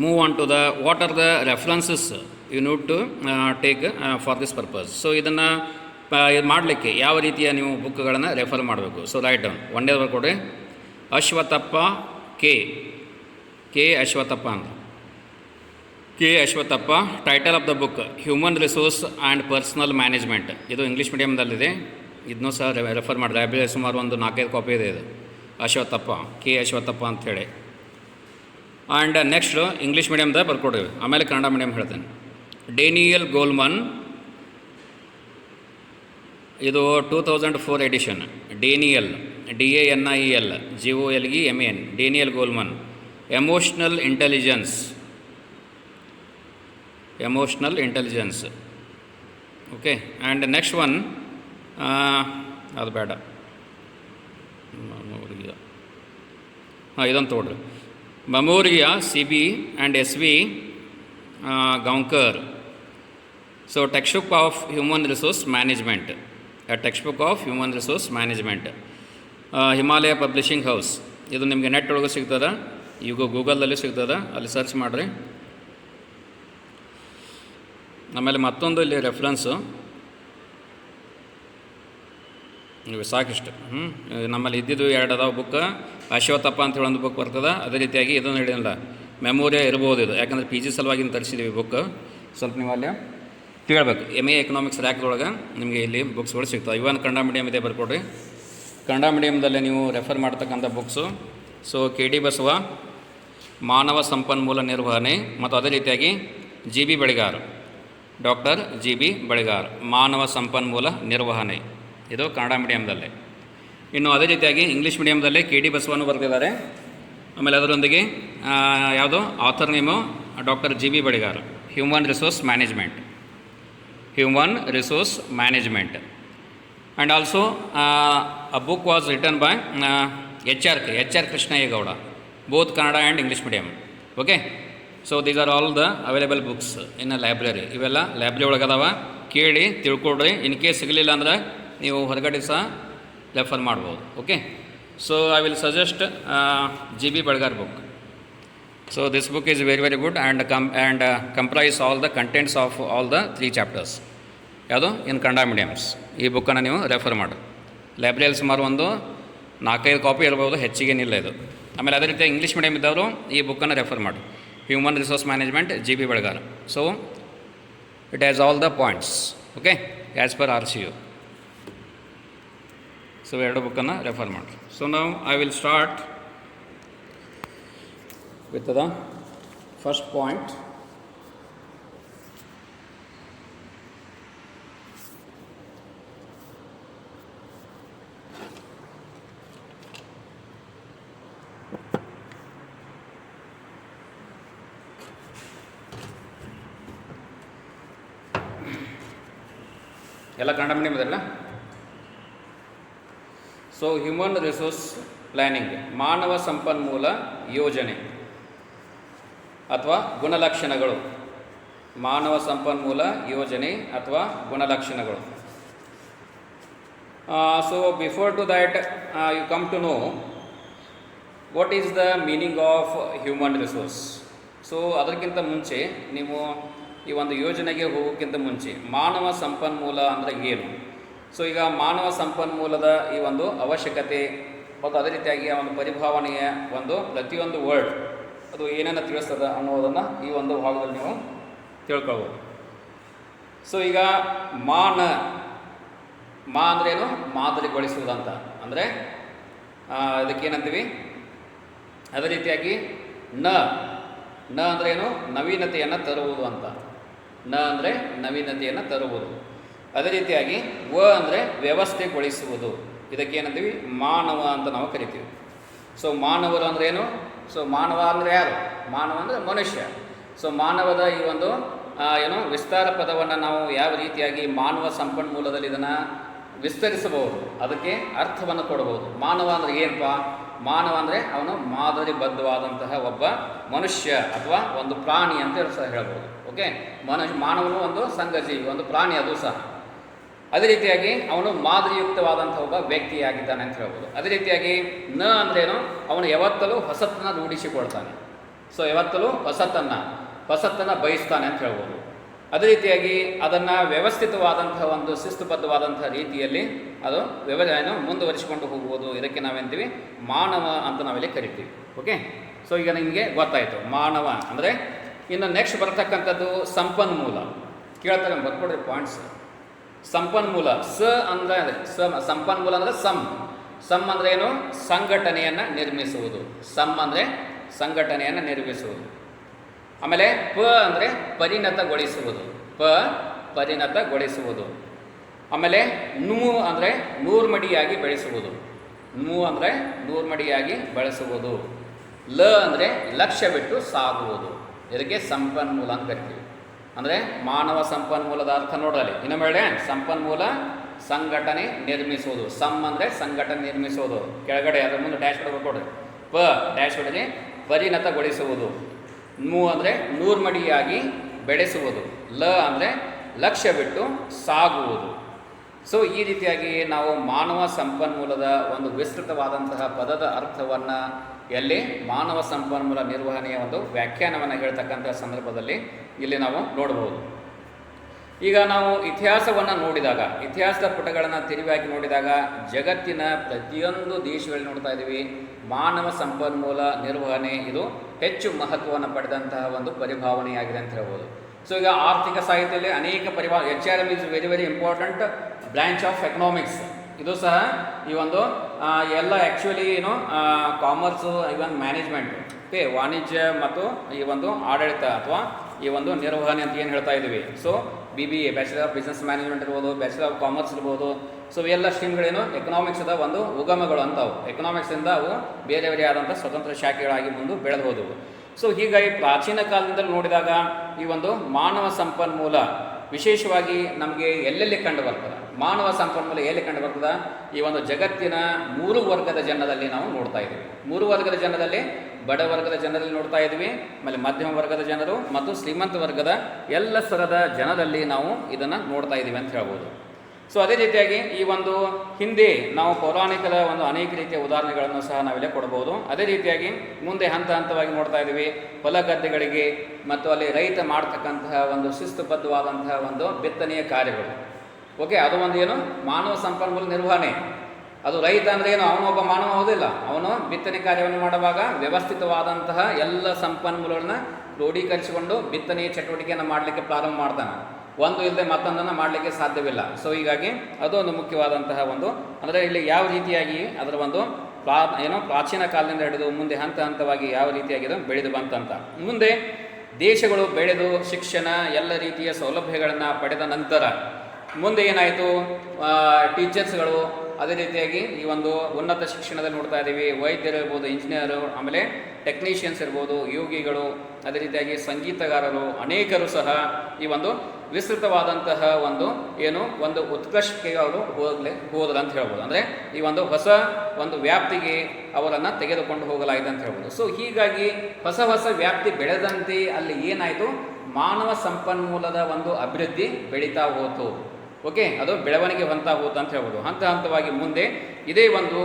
move on to the what are the references you need to take for this purpose. So ಇದನ್ನು ಇದು ಮಾಡಲಿಕ್ಕೆ ಯಾವ ರೀತಿಯ ನೀವು ಬುಕ್ಗಳನ್ನು ರೆಫರ್ ಮಾಡಬೇಕು. ಸೊ ರೈಟ್ ಡೌನ್ ಒಂದೇ ಕೊಡಿ, ಅಶ್ವತ್ಥಪ್ಪ ಕೆ ಅಶ್ವತ್ಥಪ್ಪ ಅಂತ, K Ashwathappa. Title of the book human resource and personnel management. ಇದು ಇಂಗ್ಲೀಷ್ ಮೀಡಿಯಮ್ದಲ್ಲಿದೆ, ಇದನ್ನೂ ಸಹ ರೆಫರ್ ಮಾಡಿ. ಲೈಬ್ರರಿ ಸುಮಾರು ಒಂದು 4-5 ಕಾಪಿ ಇದೆ. ಇದು ಅಶ್ವತ್ಥಪ್ಪ, ಕೆ ಅಶ್ವತ್ಥಪ್ಪ ಅಂಥೇಳಿ. ಆ್ಯಂಡ್ ನೆಕ್ಸ್ಟ್ ಇಂಗ್ಲೀಷ್ ಮೀಡಿಯಮ್ದ ಬರ್ಕೊಡಿವಿ, ಆಮೇಲೆ ಕನ್ನಡ ಮೀಡಿಯಮ್ ಹೇಳ್ತೇನೆ. ಡೇನಿಯಲ್ ಗೋಲ್ಮನ್, ಇದು 2004 edition. Daniel, DANIEL GOLEMAN, Daniel Goleman. Emotional intelligence. Okay, and next one ಅದು ಬೇಡ, ಇದೊಂದು ತೊಗೊಳ್ರಿ, Mamoria CB and SV Gankar. So text book of human resource management, Himalaya publishing house. ಇದು ನಿಮಗೆ ನೆಟ್ ಒಳಗೆ ಸಿಗ್ತದೆ, ಈಗ ಗೂಗಲಲ್ಲಿ ಸಿಗ್ತದೆ, ಅಲ್ಲಿ ಸರ್ಚ್ ಮಾಡಿರಿ. ಆಮೇಲೆ ಮತ್ತೊಂದು ಇಲ್ಲಿ ರೆಫರೆನ್ಸು, ಇವು ಸಾಕಿಷ್ಟು. ನಮ್ಮಲ್ಲಿ ಇದ್ದಿದ್ದು 2 ಅದಾವ ಬುಕ್. ಅಶ್ವತ್ಥಪ್ಪ ಅಂತ ಹೇಳಿ ಒಂದು ಬುಕ್ ಬರ್ತದೆ, ಅದೇ ರೀತಿಯಾಗಿ ಇದನ್ನು ಹೇಳಿಲ್ಲ, ಮೆಮೋರಿಯಾ ಇರ್ಬೋದು ಇದು, ಯಾಕಂದರೆ PG ಸಲುವಾಗಿ ತರಿಸಿದ್ದೀವಿ ಬುಕ್. ಸ್ವಲ್ಪ ನೀವು ಅಲ್ಲಿ ತಿಳ್ಬೇಕು. MA ಎಕನಾಮಿಕ್ಸ್ ರ್ಯಾಕ್ದೊಳಗೆ ನಿಮಗೆ ಇಲ್ಲಿ ಬುಕ್ಸ್ಗಳು ಸಿಗ್ತವೆ. ಇವನ್ ಕನ್ನಡ ಮೀಡಿಯಮ್ ಇದೆ, ಬರ್ಕೊಡ್ರಿ. ಕನ್ನಡ ಮೀಡಿಯಮ್ದಲ್ಲೇ ನೀವು ರೆಫರ್ ಮಾಡ್ತಕ್ಕಂಥ ಬುಕ್ಸು. ಸೊ KD ಬಸವ, ಮಾನವ ಸಂಪನ್ಮೂಲ ನಿರ್ವಹಣೆ, ಮತ್ತು ಅದೇ ರೀತಿಯಾಗಿ GB ಬೆಳಗಾರ್, ಡಾಕ್ಟರ್ GB ಬೆಳಗಾರ್, ಮಾನವ ಸಂಪನ್ಮೂಲ ನಿರ್ವಹಣೆ. ಇದು ಕನ್ನಡ ಮೀಡಿಯಮ್ದಲ್ಲೇ. ಇನ್ನು ಅದೇ ರೀತಿಯಾಗಿ ಇಂಗ್ಲೀಷ್ ಮೀಡಿಯಮ್ದಲ್ಲೇ KD ಬಸವನು ಬರೆದಿದ್ದಾರೆ. ಆಮೇಲೆ ಅದರೊಂದಿಗೆ ಯಾವುದು author name doctor GB Belagar, human resource management. And also a book was written by HR Krishnaiah Gowda, both Kannada and English medium. Okay, so these are all the available books in a library. ಇವೆಲ್ಲ library ಒಳಗದಾವ, ಕೇಳಿ ತಿಳ್ಕೊಡ್ರಿ. In case ಸಿಗಲಿಲ್ಲ ಅಂದ್ರೆ ನೀವು ಹೊರಗಡೆ ಸಹ refer ಮಾಡ್ಬೋದು. Okay, so I will suggest GB Belagar book. So this book is very very good and comprise all the contents of all the 3 chapters. ಯಾವುದು ಇನ್ ಕನ್ನಡ ಮೀಡಿಯಮ್ಸ್. ಈ ಬುಕ್ಕನ್ನು ನೀವು ರೆಫರ್ ಮಾಡಿ. ಲೈಬ್ರರಿಯಲ್ಲಿ ಸುಮಾರು ಒಂದು 4-5 ಕಾಪಿ ಇರ್ಬೋದು, ಹೆಚ್ಚಿಗೇನಿಲ್ಲ ಇದು. ಆಮೇಲೆ ಅದೇ ರೀತಿ ಇಂಗ್ಲೀಷ್ ಮೀಡಿಯಮ್ ಇದ್ದವರು ಈ ಬುಕ್ಕನ್ನು ರೆಫರ್ ಮಾಡಿ, human resource management GB Belagar. So it has all the points. Okay, as per RCU. So 2 ಬುಕ್ಕನ್ನು ರೆಫರ್ ಮಾಡಿ. ಸೊ ನಾವು I will start with the first point. ಎಲ್ಲ ಕನ್ನಡ ಮೀಡಿಯಮ್ ಇದೆಲ್ಲ. ಸೊ ಹ್ಯೂಮನ್ ರಿಸೋರ್ಸ್ ಪ್ಲ್ಯಾನಿಂಗ್, ಮಾನವ ಸಂಪನ್ಮೂಲ ಯೋಜನೆ ಅಥವಾ ಗುಣಲಕ್ಷಣಗಳು. ಮಾನವ ಸಂಪನ್ಮೂಲ ಯೋಜನೆ ಅಥವಾ ಗುಣಲಕ್ಷಣಗಳು. So before to that you come to know what is the meaning of human resource. So ಅದಕ್ಕಿಂತ ಮುಂಚೆ ನೀವು ಈ ಒಂದು ಯೋಜನೆಗೆ ಹೋಗೋಕ್ಕಿಂತ ಮುಂಚೆ ಮಾನವ ಸಂಪನ್ಮೂಲ ಅಂದರೆ ಏನು. ಸೊ ಈಗ ಮಾನವ ಸಂಪನ್ಮೂಲದ ಈ ಒಂದು ಅವಶ್ಯಕತೆ ಮತ್ತು ಅದೇ ರೀತಿಯಾಗಿ ಆ ಒಂದು ಪರಿಭಾವನೆಯ ಒಂದು ಪ್ರತಿಯೊಂದು ವರ್ಡ್ ಅದು ಏನೇನು ತಿಳಿಸ್ತದೆ ಅನ್ನೋದನ್ನು ಈ ಒಂದು ಭಾಗದಲ್ಲಿ ನೀವು ತಿಳ್ಕೊಳ್ಬೋದು. ಸೊ ಈಗ ಮಾ ಅಂದ್ರೇನು, ಮಾದರಿಗೊಳಿಸುವುದಂತ ಅಂದರೆ ಇದಕ್ಕೇನಂತೀವಿ. ಅದೇ ರೀತಿಯಾಗಿ ನ ಅಂದ್ರೇನು, ನವೀನತೆಯನ್ನು ತರುವುದು ಅಂತ. ನ ಅಂದರೆ ನವೀನತೆಯನ್ನು ತರುವುದು. ಅದೇ ರೀತಿಯಾಗಿ ಅಂದರೆ ವ್ಯವಸ್ಥೆಗೊಳಿಸುವುದು. ಇದಕ್ಕೇನಂತೀವಿ, ಮಾನವ ಅಂತ ನಾವು ಕರಿತೀವಿ. ಸೊ ಮಾನವರು ಅಂದ್ರೇನು. ಸೊ ಮಾನವ ಅಂದರೆ ಯಾರು? ಮಾನವ ಅಂದರೆ ಮನುಷ್ಯ. ಸೊ ಮಾನವದ ಈ ಒಂದು ವಿಸ್ತಾರ ಪದವನ್ನು ನಾವು ಯಾವ ರೀತಿಯಾಗಿ ಮಾನವ ಸಂಪನ್ಮೂಲದಲ್ಲಿ ಇದನ್ನು ವಿಸ್ತರಿಸಬಹುದು, ಅದಕ್ಕೆ ಅರ್ಥವನ್ನು ಕೊಡಬಹುದು. ಮಾನವ ಅಂದರೆ ಏನಪ್ಪ? ಮಾನವ ಅಂದರೆ ಅವನು ಮಾದರಿಬದ್ಧವಾದಂತಹ ಒಬ್ಬ ಮನುಷ್ಯ ಅಥವಾ ಒಂದು ಪ್ರಾಣಿ ಅಂತ ಸಹ ಹೇಳ್ಬೋದು. ಓಕೆ, ಮಾನವನು ಒಂದು ಸಂಘಜೀವಿ, ಒಂದು ಪ್ರಾಣಿ ಅದು ಸಹ. ಅದೇ ರೀತಿಯಾಗಿ ಅವನು ಮಾದರಿಯುಕ್ತವಾದಂಥ ಒಬ್ಬ ವ್ಯಕ್ತಿಯಾಗಿದ್ದಾನೆ ಅಂತ ಹೇಳ್ಬೋದು. ಅದೇ ರೀತಿಯಾಗಿ ನ ಅಂದ್ರೇನು, ಅವನು ಯಾವತ್ತಲೂ ಹೊಸತನ್ನು ರೂಢಿಸಿಕೊಳ್ತಾನೆ. ಸೊ ಯಾವತ್ತಲೂ ಹೊಸತನ್ನು ಬಯಸ್ತಾನೆ ಅಂತ ಹೇಳ್ಬೋದು. ಅದೇ ರೀತಿಯಾಗಿ ಅದನ್ನು ವ್ಯವಸ್ಥಿತವಾದಂತಹ ಒಂದು ಶಿಸ್ತುಬದ್ಧವಾದಂಥ ರೀತಿಯಲ್ಲಿ ಅದು ಮುಂದುವರಿಸಿಕೊಂಡು ಹೋಗುವುದು. ಇದಕ್ಕೆ ನಾವೇಂತೀವಿ, ಮಾನವ ಅಂತ ನಾವಿಲ್ಲಿ ಕರಿತೀವಿ. ಓಕೆ, ಸೊ ಈಗ ನಿಮಗೆ ಗೊತ್ತಾಯಿತು ಮಾನವ ಅಂದರೆ. ಇನ್ನು ನೆಕ್ಸ್ಟ್ ಬರ್ತಕ್ಕಂಥದ್ದು ಸಂಪನ್ಮೂಲ. ಕೇಳ್ತಾರೆ, ಬರ್ಕೊಡ್ರಿ ಪಾಯಿಂಟ್ಸ್. ಸಂಪನ್ಮೂಲ ಅಂದರೆ ಸಂಪನ್ಮೂಲ ಅಂದರೆ ಸಮ್ ಅಂದರೆ ಏನು? ಸಂಘಟನೆಯನ್ನು ನಿರ್ಮಿಸುವುದು. ಅಂದರೆ ಸಂಘಟನೆಯನ್ನು ನಿರ್ಮಿಸುವುದು. ಆಮೇಲೆ ಪ ಅಂದರೆ ಪರಿಣತಗೊಳಿಸುವುದು. ಪರಿಣತಗೊಳಿಸುವುದು. ಆಮೇಲೆ ನು ಅಂದರೆ ನೂರ್ಮಡಿಯಾಗಿ ಬೆಳೆಸುವುದು. ಅಂದರೆ ನೂರ್ಮಡಿಯಾಗಿ ಬೆಳೆಸುವುದು. ಲ ಅಂದರೆ ಲಕ್ಷ್ಯ ಬಿಟ್ಟು ಸಾಗುವುದು. ಇದಕ್ಕೆ ಸಂಪನ್ಮೂಲ ಅಂತ ಕರಿತೀವಿ. ಅಂದರೆ ಮಾನವ ಸಂಪನ್ಮೂಲದ ಅರ್ಥ ನೋಡಲಿ ಇನ್ನೊಮ್ಮೆ ಹೇಳಿ. ಸಂಪನ್ಮೂಲ ಸಂಘಟನೆ ನಿರ್ಮಿಸುವುದು. ಅಂದರೆ ಸಂಘಟನೆ ನಿರ್ಮಿಸುವುದು. ಕೆಳಗಡೆ ಅದರ ಮುಂದೆ ಡ್ಯಾಶ್ ಕೊಡ್ರಿ. ಡ್ಯಾಶ್ ಹೊಡೆಗೆ ಪರಿಣತಗೊಳಿಸುವುದು. ಅಂದರೆ ನೂರ್ಮಡಿಯಾಗಿ ಬೆಳೆಸುವುದು. ಅಂದರೆ ಲಕ್ಷ್ಯ ಬಿಟ್ಟು ಸಾಗುವುದು. ಸೊ ಈ ರೀತಿಯಾಗಿ ನಾವು ಮಾನವ ಸಂಪನ್ಮೂಲದ ಒಂದು ವಿಸ್ತೃತವಾದಂತಹ ಪದದ ಅರ್ಥವನ್ನು ಎಲ್ಲಿ ಮಾನವ ಸಂಪನ್ಮೂಲ ನಿರ್ವಹಣೆಯ ಒಂದು ವ್ಯಾಖ್ಯಾನವನ್ನು ಹೇಳ್ತಕ್ಕಂಥ ಸಂದರ್ಭದಲ್ಲಿ ಇಲ್ಲಿ ನಾವು ನೋಡಬಹುದು. ಈಗ ನಾವು ಇತಿಹಾಸವನ್ನು ನೋಡಿದಾಗ, ಇತಿಹಾಸದ ಪುಟಗಳನ್ನು ತಿರುವಾಗಿ ನೋಡಿದಾಗ ಜಗತ್ತಿನ ಪ್ರತಿಯೊಂದು ದೇಶಗಳಲ್ಲಿ ನೋಡ್ತಾ ಇದ್ದೀವಿ ಮಾನವ ಸಂಪನ್ಮೂಲ ನಿರ್ವಹಣೆ ಇದು ಹೆಚ್ಚು ಮಹತ್ವವನ್ನು ಪಡೆದಂತಹ ಒಂದು ಪರಿಭಾವನೆಯಾಗಿದೆ ಅಂತ ಹೇಳ್ಬೋದು. ಸೊ ಈಗ ಆರ್ಥಿಕ ಸಾಹಿತ್ಯದಲ್ಲಿ ಅನೇಕ HRM is very very important branch of economics. ಇದು ಸಹ ಈ ಒಂದು ಎಲ್ಲ ಆ್ಯಕ್ಚುಲಿ ಕಾಮರ್ಸು, ಇವನ್ ಮ್ಯಾನೇಜ್ಮೆಂಟ್, ಓಕೆ, ವಾಣಿಜ್ಯ ಮತ್ತು ಈ ಒಂದು ಆಡಳಿತ ಅಥವಾ ಈ ಒಂದು ನಿರ್ವಹಣೆ ಅಂತ ಏನು ಹೇಳ್ತಾ ಇದ್ದೀವಿ. So BBA bachelor of business management ಇರ್ಬೋದು, ಬ್ಯಾಚುಲರ್ ಆಫ್ ಕಾಮರ್ಸ್ ಇರ್ಬೋದು. ಸೊ ಎಲ್ಲ ಸ್ಟ್ರೀಮ್ಗಳೇನು ಎಕನಾಮಿಕ್ಸ್ದ ಒಂದು ಉಗಮಗಳು ಅಂತವು. ಎಕನಾಮಿಕ್ಸಿಂದ ಅವು ಬೇರೆ ಬೇರೆ ಆದಂಥ ಸ್ವತಂತ್ರ ಶಾಖೆಗಳಾಗಿ ಮುಂದೆ ಬೆಳೆದು ಹೋದವು. ಸೊ ಹೀಗಾಗಿ ಪ್ರಾಚೀನ ಕಾಲದಿಂದಲೂ ನೋಡಿದಾಗ ಈ ಒಂದು ಮಾನವ ಸಂಪನ್ಮೂಲ ವಿಶೇಷವಾಗಿ ನಮಗೆ ಎಲ್ಲೆಲ್ಲಿ ಕಂಡು ಬರ್ತದೆ, ಮಾನವ ಸಂಪನ್ಮೂಲ ಎಲ್ಲಿ ಕಂಡು ಬರ್ತದೆ, ಈ ಒಂದು ಜಗತ್ತಿನ 3 ವರ್ಗದ ಜನರಲ್ಲಿ ನಾವು ನೋಡ್ತಾ ಇದ್ದೀವಿ. 3 ವರ್ಗದ ಜನರಲ್ಲಿ ಬಡ ವರ್ಗದ ಜನರಲ್ಲಿ ನೋಡ್ತಾ ಇದ್ದೀವಿ, ಆಮೇಲೆ ಮಧ್ಯಮ ವರ್ಗದ ಜನರು ಮತ್ತು ಶ್ರೀಮಂತ ವರ್ಗದ ಎಲ್ಲ ಸ್ತರದ ಜನರಲ್ಲಿ ನಾವು ಇದನ್ನು ನೋಡ್ತಾ ಇದ್ದೀವಿ ಅಂತ ಹೇಳ್ಬೋದು. ಸೊ ಅದೇ ರೀತಿಯಾಗಿ ಈ ಒಂದು ಹಿಂದೆ ನಾವು ಪೌರಾಣಿಕದ ಒಂದು ಅನೇಕ ರೀತಿಯ ಉದಾಹರಣೆಗಳನ್ನು ಸಹ ನಾವಿಲ್ಲೇ ಕೊಡ್ಬೋದು. ಅದೇ ರೀತಿಯಾಗಿ ಮುಂದೆ ಹಂತ ಹಂತವಾಗಿ ನೋಡ್ತಾ ಇದ್ದೀವಿ ಹೊಲ ಗದ್ದೆಗಳಿಗೆ ಮತ್ತು ಅಲ್ಲಿ ರೈತ ಮಾಡ್ತಕ್ಕಂತಹ ಒಂದು ಶಿಸ್ತುಬದ್ಧವಾದಂತಹ ಒಂದು ಬಿತ್ತನೆಯ ಕಾರ್ಯಗಳು. ಓಕೆ, ಅದು ಒಂದು ಏನು ಮಾನವ ಸಂಪನ್ಮೂಲ ನಿರ್ವಹಣೆ. ಅದು ರೈತ ಅಂದರೆ ಏನು, ಅವನೊಬ್ಬ ಮಾನವ ಹೋದಿಲ್ಲ. ಅವನು ಬಿತ್ತನೆ ಕಾರ್ಯವನ್ನು ಮಾಡುವಾಗ ವ್ಯವಸ್ಥಿತವಾದಂತಹ ಎಲ್ಲ ಸಂಪನ್ಮೂಲಗಳನ್ನ ಕ್ರೋಢೀಕರಿಸಿಕೊಂಡು ಬಿತ್ತನೆಯ ಚಟುವಟಿಕೆಯನ್ನು ಮಾಡಲಿಕ್ಕೆ ಪ್ರಾರಂಭ ಮಾಡ್ತಾನೆ. ಒಂದು ಇಲ್ಲದೆ ಮತ್ತೊಂದನ್ನು ಮಾಡಲಿಕ್ಕೆ ಸಾಧ್ಯವಿಲ್ಲ. ಸೊ ಹೀಗಾಗಿ ಅದು ಒಂದು ಮುಖ್ಯವಾದಂತಹ ಒಂದು, ಅಂದರೆ ಇಲ್ಲಿ ಯಾವ ರೀತಿಯಾಗಿ ಅದರ ಒಂದು ಪ್ರಾಚೀನ ಕಾಲದಿಂದ ಹಿಡಿದು ಮುಂದೆ ಹಂತ ಹಂತವಾಗಿ ಯಾವ ರೀತಿಯಾಗಿ ಬೆಳೆದು ಬಂತಂತ. ಮುಂದೆ ದೇಶಗಳು ಬೆಳೆದು ಶಿಕ್ಷಣ ಎಲ್ಲ ರೀತಿಯ ಸೌಲಭ್ಯಗಳನ್ನು ಪಡೆದ ನಂತರ ಮುಂದೆ ಏನಾಯಿತು, ಟೀಚರ್ಸ್ಗಳು, ಅದೇ ರೀತಿಯಾಗಿ ಈ ಒಂದು ಉನ್ನತ ಶಿಕ್ಷಣದಲ್ಲಿ ನೋಡ್ತಾ ಇದ್ದೀವಿ ವೈದ್ಯರು ಇರ್ಬೋದು, ಇಂಜಿನಿಯರು, ಆಮೇಲೆ ಟೆಕ್ನಿಷಿಯನ್ಸ್ ಇರ್ಬೋದು, ಯೋಗಿಗಳು, ಅದೇ ರೀತಿಯಾಗಿ ಸಂಗೀತಗಾರರು, ಅನೇಕರು ಸಹ ಈ ಒಂದು ವಿಸ್ತೃತವಾದಂತಹ ಒಂದು ಒಂದು ಉತ್ಕರ್ಷಕ್ಕೆ ಅವರು ಹೋದ್ರು ಅಂತ ಹೇಳ್ಬೋದು. ಅಂದರೆ ಈ ಒಂದು ಹೊಸ ಒಂದು ವ್ಯಾಪ್ತಿಗೆ ಅವರನ್ನು ತೆಗೆದುಕೊಂಡು ಹೋಗಲಾಗಿದೆ ಅಂತ ಹೇಳ್ಬೋದು. ಸೊ ಹೀಗಾಗಿ ಹೊಸ ವ್ಯಾಪ್ತಿ ಬೆಳೆದಂತೆ ಅಲ್ಲಿ ಏನಾಯಿತು, ಮಾನವ ಸಂಪನ್ಮೂಲದ ಒಂದು ಅಭಿವೃದ್ಧಿ ಬೆಳೀತಾ ಹೋಯಿತು. ಓಕೆ, ಅದು ಬೆಳವಣಿಗೆ ಹೊಂತಾ ಹೋತು ಅಂತ ಹೇಳ್ಬೋದು. ಹಂತವಾಗಿ ಮುಂದೆ ಇದೇ ಒಂದು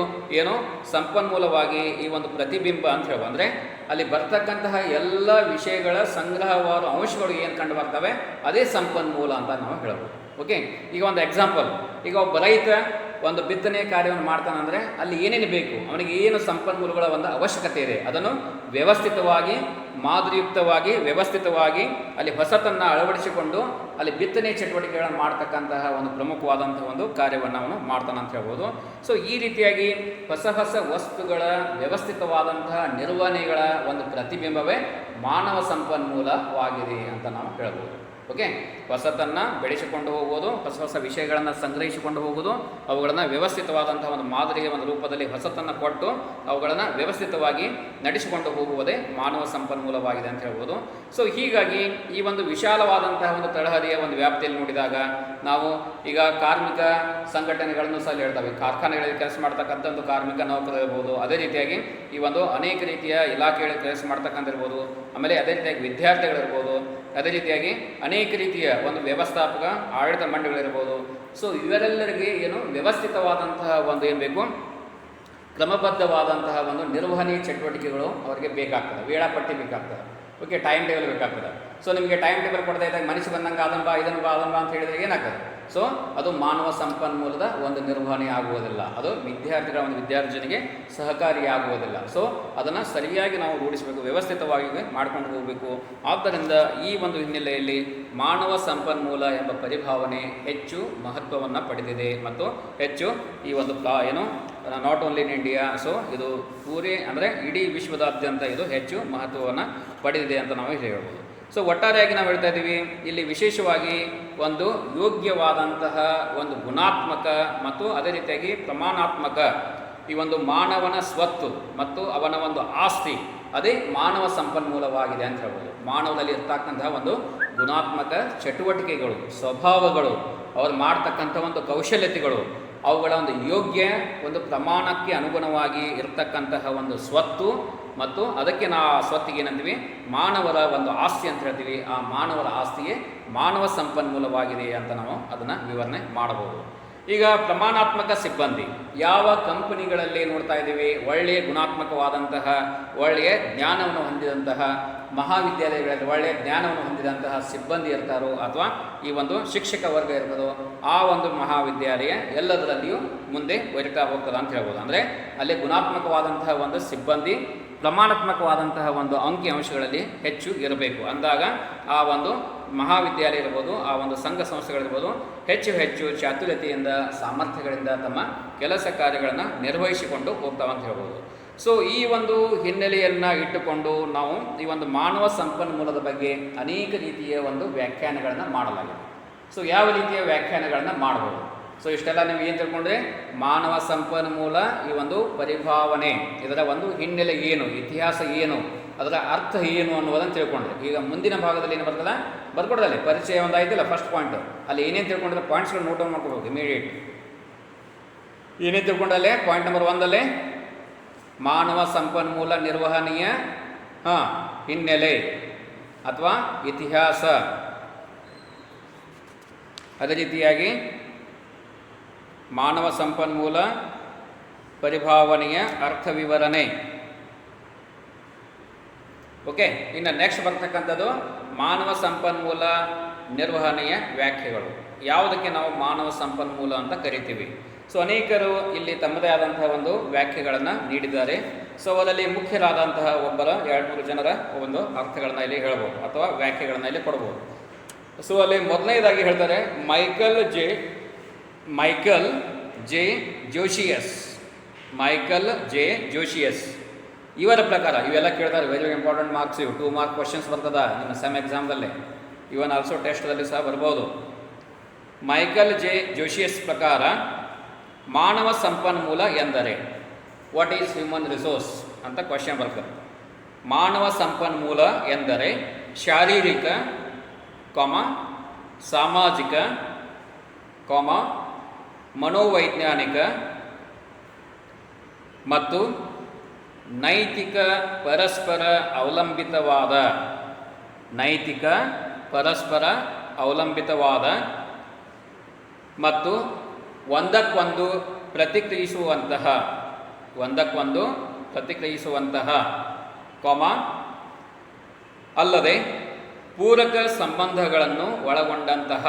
ಸಂಪನ್ಮೂಲವಾಗಿ ಈ ಒಂದು ಪ್ರತಿಬಿಂಬ ಅಂತ ಹೇಳ್ಬೋದು. ಅಂದರೆ ಅಲ್ಲಿ ಬರ್ತಕ್ಕಂತಹ ಎಲ್ಲ ವಿಷಯಗಳ ಸಂಗ್ರಹವಾದ ಅಂಶಗಳು ಏನು ಕಂಡು ಬರ್ತವೆ, ಅದೇ ಸಂಪನ್ಮೂಲ ಅಂತ ನಾವು ಹೇಳ್ಬೋದು. ಓಕೆ, ಈಗ ಒಂದು ಎಕ್ಸಾಂಪಲ್, ಈಗ ಒಬ್ಬ ರೈತ ಒಂದು ಬಿತ್ತನೆ ಕಾರ್ಯವನ್ನು ಮಾಡ್ತಾನಂದರೆ ಅಲ್ಲಿ ಏನೇನು ಬೇಕು, ಅವನಿಗೆ ಏನು ಸಂಪನ್ಮೂಲಗಳ ಒಂದು ಅವಶ್ಯಕತೆ ಇದೆ, ಅದನ್ನು ವ್ಯವಸ್ಥಿತವಾಗಿ ಮಾದರಿಯುಕ್ತವಾಗಿ ವ್ಯವಸ್ಥಿತವಾಗಿ ಅಲ್ಲಿ ಹೊಸತನ್ನು ಅಳವಡಿಸಿಕೊಂಡು ಅಲ್ಲಿ ಬಿತ್ತನೆ ಚಟುವಟಿಕೆಗಳನ್ನು ಮಾಡ್ತಕ್ಕಂತಹ ಒಂದು ಪ್ರಮುಖವಾದಂತಹ ಒಂದು ಕಾರ್ಯವನ್ನು ಅವನು ಮಾಡ್ತಾನಂತ ಹೇಳ್ಬೋದು. ಸೊ ಈ ರೀತಿಯಾಗಿ ಹೊಸ ವಸ್ತುಗಳ ವ್ಯವಸ್ಥಿತವಾದಂತಹ ನಿರ್ವಹಣೆಗಳ ಒಂದು ಪ್ರತಿಬಿಂಬವೇ ಮಾನವ ಸಂಪನ್ಮೂಲವಾಗಿದೆ ಅಂತ ನಾವು ಹೇಳ್ಬೋದು. ಓಕೆ, ಹೊಸತನ್ನು ಬೆಳೆಸಿಕೊಂಡು ಹೋಗೋದು, ಹೊಸ ವಿಷಯಗಳನ್ನು ಸಂಗ್ರಹಿಸಿಕೊಂಡು ಹೋಗೋದು, ಅವುಗಳನ್ನು ವ್ಯವಸ್ಥಿತವಾದಂಥ ಒಂದು ಮಾದರಿಯ ಒಂದು ರೂಪದಲ್ಲಿ ಹೊಸತನ್ನು ಕೊಟ್ಟು ಅವುಗಳನ್ನು ವ್ಯವಸ್ಥಿತವಾಗಿ ನಡೆಸಿಕೊಂಡು ಹೋಗುವುದೇ ಮಾನವ ಸಂಪನ್ಮೂಲವಾಗಿದೆ ಅಂತ ಹೇಳ್ಬೋದು. ಸೊ ಹೀಗಾಗಿ ಈ ಒಂದು ವಿಶಾಲವಾದಂತಹ ಒಂದು ತಳಹದಿಯ ಒಂದು ವ್ಯಾಪ್ತಿಯಲ್ಲಿ ನೋಡಿದಾಗ ನಾವು ಈಗ ಕಾರ್ಮಿಕ ಸಂಘಟನೆಗಳನ್ನು ಸಹ ಹೇಳ್ತವೆ. ಕಾರ್ಖಾನೆಗಳಲ್ಲಿ ಕೆಲಸ ಮಾಡ್ತಕ್ಕಂಥ ಒಂದು ಕಾರ್ಮಿಕ ನೌಕರರು ಇರ್ಬೋದು, ಅದೇ ರೀತಿಯಾಗಿ ಈ ಒಂದು ಅನೇಕ ರೀತಿಯ ಇಲಾಖೆಗಳಲ್ಲಿ ಕೆಲಸ ಮಾಡ್ತಕ್ಕಂಥ ಇರ್ಬೋದು, ಆಮೇಲೆ ಅದೇ ರೀತಿಯಾಗಿ ವಿದ್ಯಾರ್ಥಿಗಳಿರ್ಬೋದು, ಅದೇ ರೀತಿಯಾಗಿ ಅನೇಕ ರೀತಿಯ ಒಂದು ವ್ಯವಸ್ಥಾಪಕ ಆಡಳಿತ ಮಂಡಳಿಗಳಿರ್ಬೋದು. ಸೊ ಇವರೆಲ್ಲರಿಗೆ ವ್ಯವಸ್ಥಿತವಾದಂತಹ ಒಂದು ಏನು ಬೇಕು, ಕ್ರಮಬದ್ಧವಾದಂತಹ ಒಂದು ನಿರ್ವಹಣೆ ಚಟುವಟಿಕೆಗಳು ಅವರಿಗೆ ಬೇಕಾಗ್ತದೆ, ವೇಳಾಪಟ್ಟಿ ಬೇಕಾಗ್ತದೆ. ಓಕೆ, ಟೈಮ್ ಟೇಬಲ್ ಬೇಕಾಗ್ತದೆ. ಸೊ ನಿಮಗೆ ಟೈಮ್ ಟೇಬಲ್ ಕೊಡ್ತಾ ಇದ್ದಾಗ ಮನುಷ್ಯ ಬಂದಂಗೆ ಅದನ್ನು ಬಾ ಅಂತ ಹೇಳಿದರೆ ಏನಾಗ್ತದೆ? ಸೊ ಅದು ಮಾನವ ಸಂಪನ್ಮೂಲದ ಒಂದು ನಿರ್ವಹಣೆ ಆಗುವುದಿಲ್ಲ, ಅದು ವಿದ್ಯಾರ್ಥಿಗಳ ಒಂದು ವಿದ್ಯಾರ್ಜನೆಗೆ ಸಹಕಾರಿಯಾಗುವುದಿಲ್ಲ. ಸೊ ಅದನ್ನು ಸರಿಯಾಗಿ ನಾವು ರೂಢಿಸಬೇಕು, ವ್ಯವಸ್ಥಿತವಾಗಿ ಮಾಡ್ಕೊಂಡು ಹೋಗಬೇಕು. ಆದ್ದರಿಂದ ಈ ಒಂದು ಹಿನ್ನೆಲೆಯಲ್ಲಿ ಮಾನವ ಸಂಪನ್ಮೂಲ ಎಂಬ ಪರಿಭಾವನೆ ಹೆಚ್ಚು ಮಹತ್ವವನ್ನು ಪಡೆದಿದೆ ಮತ್ತು ಹೆಚ್ಚು ಈ ಒಂದು not only in India, so ಇದು ಅಂದರೆ ಇಡೀ ವಿಶ್ವದಾದ್ಯಂತ ಇದು ಹೆಚ್ಚು ಮಹತ್ವವನ್ನು ಪಡೆದಿದೆ ಅಂತ ನಾವು ಹೇಳ್ಬೋದು. ಸೊ ಒಟ್ಟಾರೆಯಾಗಿ ನಾವು ಹೇಳ್ತಾ ಇದ್ದೀವಿ, ಇಲ್ಲಿ ವಿಶೇಷವಾಗಿ ಒಂದು ಯೋಗ್ಯವಾದಂತಹ ಒಂದು ಗುಣಾತ್ಮಕ ಮತ್ತು ಅದೇ ರೀತಿಯಾಗಿ ಪ್ರಮಾಣಾತ್ಮಕ ಈ ಒಂದು ಮಾನವನ ಸ್ವತ್ತು ಮತ್ತು ಅವನ ಒಂದು ಆಸ್ತಿ, ಅದೇ ಮಾನವ ಸಂಪನ್ಮೂಲವಾಗಿದೆ ಅಂತ ಹೇಳ್ಬೋದು. ಮಾನವನಲ್ಲಿ ಇರ್ತಕ್ಕಂತಹ ಒಂದು ಗುಣಾತ್ಮಕ ಚಟುವಟಿಕೆಗಳು, ಸ್ವಭಾವಗಳು, ಅವ್ರು ಮಾಡ್ತಕ್ಕಂಥ ಒಂದು ಕೌಶಲ್ಯತೆಗಳು, ಅವುಗಳ ಒಂದು ಯೋಗ್ಯ ಒಂದು ಪ್ರಮಾಣಕ್ಕೆ ಅನುಗುಣವಾಗಿ ಇರತಕ್ಕಂತಹ ಒಂದು ಸ್ವತ್ತು ಮತ್ತು ಅದಕ್ಕೆ ಆ ಸ್ವತ್ತಿಗೆ ಏನಂತೀವಿ, ಮಾನವರ ಒಂದು ಆಸ್ತಿ ಅಂತ ಹೇಳ್ತೀವಿ. ಆ ಮಾನವರ ಆಸ್ತಿಯೇ ಮಾನವ ಸಂಪನ್ಮೂಲವಾಗಿದೆ ಅಂತ ನಾವು ಅದನ್ನು ವಿವರಣೆ ಮಾಡಬಹುದು. ಈಗ ಪ್ರಮಾಣಾತ್ಮಕ ಸಿಬ್ಬಂದಿ ಯಾವ ಕಂಪನಿಗಳಲ್ಲಿ ನೋಡ್ತಾ ಇದ್ದೀವಿ, ಒಳ್ಳೆಯ ಗುಣಾತ್ಮಕವಾದಂತಹ ಒಳ್ಳೆಯ ಜ್ಞಾನವನ್ನು ಹೊಂದಿದಂತಹ ಮಹಾವಿದ್ಯಾಲಯಗಳಲ್ಲಿ ಒಳ್ಳೆಯ ಜ್ಞಾನವನ್ನು ಹೊಂದಿದಂತಹ ಸಿಬ್ಬಂದಿ ಇರ್ತಾರೋ ಅಥವಾ ಈ ಒಂದು ಶಿಕ್ಷಕ ವರ್ಗ ಇರ್ಬೋದು, ಆ ಒಂದು ಮಹಾವಿದ್ಯಾಲಯ ಎಲ್ಲದರಲ್ಲಿಯೂ ಮುಂದೆ ಒಯ್ತಾ ಹೋಗ್ತದೆ ಅಂತ ಹೇಳ್ಬೋದು. ಅಂದರೆ ಅಲ್ಲಿ ಗುಣಾತ್ಮಕವಾದಂತಹ ಒಂದು ಸಿಬ್ಬಂದಿ ಪ್ರಮಾಣಾತ್ಮಕವಾದಂತಹ ಒಂದು ಅಂಕಿ ಅಂಶಗಳಲ್ಲಿ ಹೆಚ್ಚು ಇರಬೇಕು. ಅಂದಾಗ ಆ ಒಂದು ಮಹಾವಿದ್ಯಾಲಯ ಇರ್ಬೋದು, ಆ ಒಂದು ಸಂಘ ಸಂಸ್ಥೆಗಳಿರ್ಬೋದು, ಹೆಚ್ಚು ಚಾತುರ್ಯತೆಯಿಂದ ಸಾಮರ್ಥ್ಯಗಳಿಂದ ತಮ್ಮ ಕೆಲಸ ಕಾರ್ಯಗಳನ್ನು ನಿರ್ವಹಿಸಿಕೊಂಡು ಹೋಗ್ತಾವೆ ಅಂತ ಹೇಳ್ಬೋದು. ಸೊ ಈ ಒಂದು ಹಿನ್ನೆಲೆಯನ್ನು ಇಟ್ಟುಕೊಂಡು ನಾವು ಈ ಒಂದು ಮಾನವ ಸಂಪನ್ಮೂಲದ ಬಗ್ಗೆ ಅನೇಕ ರೀತಿಯ ಒಂದು ವ್ಯಾಖ್ಯಾನಗಳನ್ನು ಮಾಡಲಾಗಿದೆ. ಸೊ ಯಾವ ರೀತಿಯ ವ್ಯಾಖ್ಯಾನಗಳನ್ನು ಮಾಡ್ಬೋದು? ಸೊ ಇಷ್ಟೆಲ್ಲ ನೀವು ಏನು ತಿಳ್ಕೊಂಡ್ರೆ, ಮಾನವ ಸಂಪನ್ಮೂಲ ಈ ಒಂದು ಪರಿಭಾವನೆ, ಇದರ ಒಂದು ಹಿನ್ನೆಲೆ ಏನು, ಇತಿಹಾಸ ಏನು, ಅದರ ಅರ್ಥ ಏನು ಅನ್ನೋದನ್ನು ತಿಳ್ಕೊಂಡ್ರೆ, ಈಗ ಮುಂದಿನ ಭಾಗದಲ್ಲಿ ಏನು ಬರ್ತದೆ ಬರ್ಕೊಡ್ದಲ್ಲಿ ಪರಿಚಯ ಒಂದು ಆಯ್ತಿಲ್ಲ ಫಸ್ಟ್ ಪಾಯಿಂಟ್, ಅಲ್ಲಿ ಏನೇನು ತಿಳ್ಕೊಂಡ್ರೆ ಪಾಯಿಂಟ್ಸ್ಗಳು ನೋಟ್ ಡೌನ್ ಮಾಡ್ಕೋಬೇಕು ಇಮಿಡಿಯೇಟ್. ಏನೇನು ತಿಳ್ಕೊಂಡಲ್ಲೇ ಪಾಯಿಂಟ್ ನಂಬರ್ 1 ಮಾನವ ಸಂಪನ್ಮೂಲ ನಿರ್ವಹಣೆಯ ಹಿನ್ನೆಲೆ ಅಥವಾ ಇತಿಹಾಸ, ಅದೇ ರೀತಿಯಾಗಿ ಮಾನವ ಸಂಪನ್ಮೂಲ ಪರಿಭಾವನೆಯ ಅರ್ಥ ವಿವರಣೆ. ಓಕೆ, ಇನ್ನು ನೆಕ್ಸ್ಟ್ ಬರ್ತಕ್ಕಂಥದ್ದು ಮಾನವ ಸಂಪನ್ಮೂಲ ನಿರ್ವಹಣೆಯ ವ್ಯಾಖ್ಯೆಗಳು. ಯಾವುದಕ್ಕೆ ನಾವು ಮಾನವ ಸಂಪನ್ಮೂಲ ಅಂತ ಕರಿತೀವಿ? ಸೊ ಅನೇಕರು ಇಲ್ಲಿ ತಮ್ಮದೇ ಆದಂತಹ ಒಂದು ವ್ಯಾಖ್ಯೆಗಳನ್ನು ನೀಡಿದ್ದಾರೆ. ಸೊ ಅದರಲ್ಲಿ ಮುಖ್ಯರಾದಂತಹ 2-3 ಜನರ ಒಂದು ಅರ್ಥಗಳನ್ನು ಇಲ್ಲಿ ಹೇಳ್ಬೋದು ಅಥವಾ ವ್ಯಾಖ್ಯೆಗಳನ್ನು ಇಲ್ಲಿ ಕೊಡ್ಬೋದು. ಸೊ ಅಲ್ಲಿ ಮೊದಲನೇದಾಗಿ ಹೇಳ್ತಾರೆ ಮೈಕಲ್ ಜೆ ಜೋಶಿಯಸ್ ಇವರ ಪ್ರಕಾರ, ಇವೆಲ್ಲ ಕೇಳ್ತಾರೆ, ವೆರಿ ಇಂಪಾರ್ಟೆಂಟ್ ಮಾರ್ಕ್ಸ್, ಇವು 2 ಮಾರ್ಕ್ ಕ್ವಶನ್ಸ್ ಬರ್ತದ ನಿಮ್ಮ ಸೆಮ್ ಎಕ್ಸಾಮ್ದಲ್ಲೇ, ಇವನ್ ಆಲ್ಸೋ ಟೆಸ್ಟ್ದಲ್ಲಿ ಸಹ ಬರ್ಬೋದು. ಮೈಕಲ್ ಜೆ ಜೋಶಿಯಸ್ ಪ್ರಕಾರ ಮಾನವ ಸಂಪನ್ಮೂಲ ಎಂದರೆ ವಾಟ್ ಈಸ್ ಹ್ಯೂಮನ್ ರಿಸೋರ್ಸ್ ಅಂತ ಕ್ವಶನ್ ಬರ್ತದೆ. ಮಾನವ ಸಂಪನ್ಮೂಲ ಎಂದರೆ ಶಾರೀರಿಕ, ಸಾಮಾಜಿಕ, ಮನೋವೈಜ್ಞಾನಿಕ ಮತ್ತು ನೈತಿಕ ಪರಸ್ಪರ ಅವಲಂಬಿತವಾದ ಮತ್ತು ಒಂದಕ್ಕೊಂದು ಪ್ರತಿಕ್ರಿಯಿಸುವಂತಹ ಅಲ್ಲದೆ ಪೂರಕ ಸಂಬಂಧಗಳನ್ನು ಒಳಗೊಂಡಂತಹ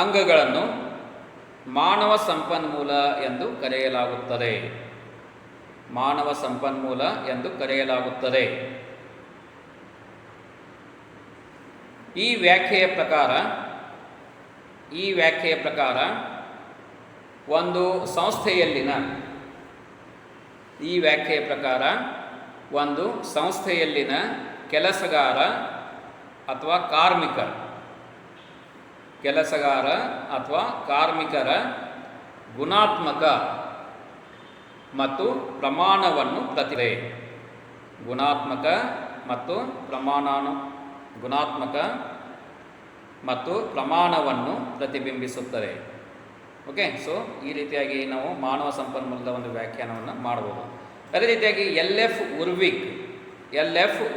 ಅಂಗಗಳನ್ನು ಮಾನವ ಸಂಪನ್ಮೂಲ ಎಂದು ಕರೆಯಲಾಗುತ್ತದೆ. ಈ ವ್ಯಾಖ್ಯೆಯ ಪ್ರಕಾರ ಒಂದು ಸಂಸ್ಥೆಯಲ್ಲಿನ ಕೆಲಸಗಾರ ಅಥವಾ ಕಾರ್ಮಿಕರ ಗುಣಾತ್ಮಕ ಮತ್ತು ಪ್ರಮಾಣವನ್ನು ಪ್ರತಿಬಿಂಬಿಸುತ್ತದೆ. ಓಕೆ, ಸೊ ಈ ರೀತಿಯಾಗಿ ನಾವು ಮಾನವ ಸಂಪನ್ಮೂಲದ ಒಂದು ವ್ಯಾಖ್ಯಾನವನ್ನು ಮಾಡಬಹುದು. ಅದೇ ರೀತಿಯಾಗಿ ಎಲ್ ಎಫ್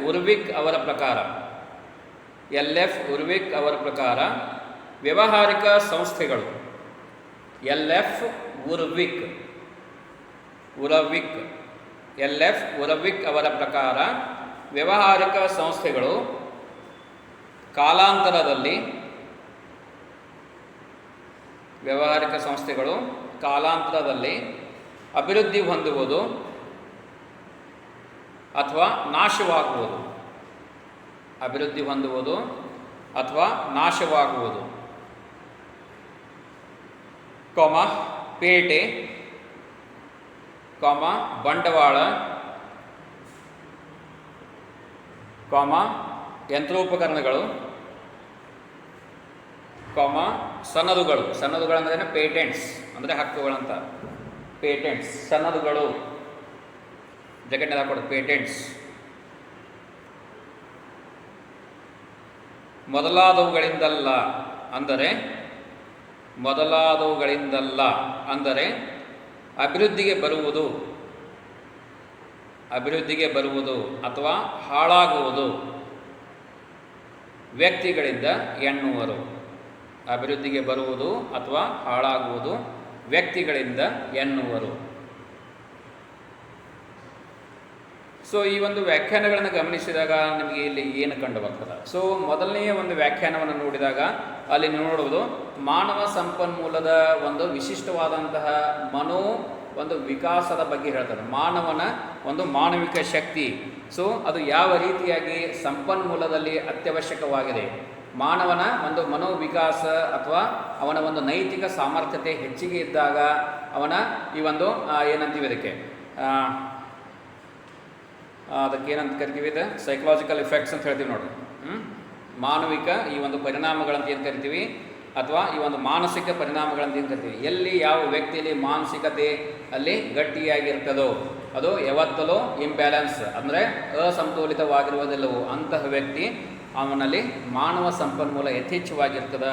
ಉರ್ವಿಕ್ ಅವರ ಪ್ರಕಾರ ವ್ಯಾವಹಾರಿಕ ಸಂಸ್ಥೆಗಳು, ಉರವಿಕ್ ಅವರ ಪ್ರಕಾರ ವ್ಯಾವಹಾರಿಕ ಸಂಸ್ಥೆಗಳು ಕಾಲಾಂತರದಲ್ಲಿ ಅಭಿವೃದ್ಧಿ ಹೊಂದುವುದು ಅಥವಾ ನಾಶವಾಗುವುದು, ಪೇಟೆ, ಬಂಡವಾಳ, ಯಂತ್ರೋಪಕರಣಗಳು, ಸನ್ನದುಗಳು ಅಂದರೆ ಪೇಟೆಂಟ್ಸ್ ಅಂದರೆ ಹಕ್ಕುಗಳಂತ, ಸನ್ನದುಗಳು ಜಗತ್ತಿನ ಹಾಕೋದು ಪೇಟೆಂಟ್ಸ್ ಮೊದಲಾದವುಗಳಿಂದಲ್ಲ ಅಂದರೆ ಅಭಿವೃದ್ಧಿಗೆ ಬರುವುದು ಅಥವಾ ಹಾಳಾಗುವುದು ವ್ಯಕ್ತಿಗಳಿಂದ ಎನ್ನುವರು. ಸೊ ಈ ಒಂದು ವ್ಯಾಖ್ಯಾನಗಳನ್ನು ಗಮನಿಸಿದಾಗ ನಿಮಗೆ ಇಲ್ಲಿ ಏನು ಕಂಡು ಬರ್ತದೆ? ಸೊ ಮೊದಲನೆಯ ಒಂದು ವ್ಯಾಖ್ಯಾನವನ್ನು ನೋಡಿದಾಗ ಅಲ್ಲಿ ನೋಡುವುದು ಮಾನವ ಸಂಪನ್ಮೂಲದ ಒಂದು ವಿಶಿಷ್ಟವಾದಂತಹ ಒಂದು ವಿಕಾಸದ ಬಗ್ಗೆ ಹೇಳ್ತಾರೆ. ಮಾನವನ ಒಂದು ಮಾನವಿಕ ಶಕ್ತಿ, ಸೊ ಅದು ಯಾವ ರೀತಿಯಾಗಿ ಸಂಪನ್ಮೂಲದಲ್ಲಿ ಅತ್ಯವಶ್ಯಕವಾಗಿದೆ. ಮಾನವನ ಒಂದು ಮನೋವಿಕಾಸ ಅಥವಾ ಅವನ ಒಂದು ನೈತಿಕ ಸಾಮರ್ಥ್ಯತೆ ಹೆಚ್ಚಿಗೆ ಇದ್ದಾಗ ಅವನ ಈ ಒಂದು ಏನಂತೀವಿ ಅದಕ್ಕೇನಂತ ಕರಿತೀವಿ, ಇದು ಸೈಕಲಾಜಿಕಲ್ ಎಫೆಕ್ಟ್ಸ್ ಅಂತ ಹೇಳ್ತೀವಿ ನೋಡ್ರಿ. ಮಾನವಿಕ ಈ ಒಂದು ಪರಿಣಾಮಗಳಂತ ಏನು ಕರಿತೀವಿ, ಅಥವಾ ಈ ಒಂದು ಮಾನಸಿಕ ಪರಿಣಾಮಗಳಂತ ಏನು ಕರಿತೀವಿ. ಎಲ್ಲಿ ಯಾವ ವ್ಯಕ್ತಿಯಲ್ಲಿ ಮಾನಸಿಕತೆ ಅಲ್ಲಿ ಗಟ್ಟಿಯಾಗಿರ್ತದೋ ಅದು ಯಾವತ್ತಲೂ ಇಂಬ್ಯಾಲೆನ್ಸ್ ಅಂದರೆ ಅಸಮತೋಲಿತವಾಗಿರುವುದಿಲ್ಲವೋ ಅಂತಹ ವ್ಯಕ್ತಿ ಅವನಲ್ಲಿ ಮಾನವ ಸಂಪನ್ಮೂಲ ಯಥೇಚ್ಛವಾಗಿರ್ತದ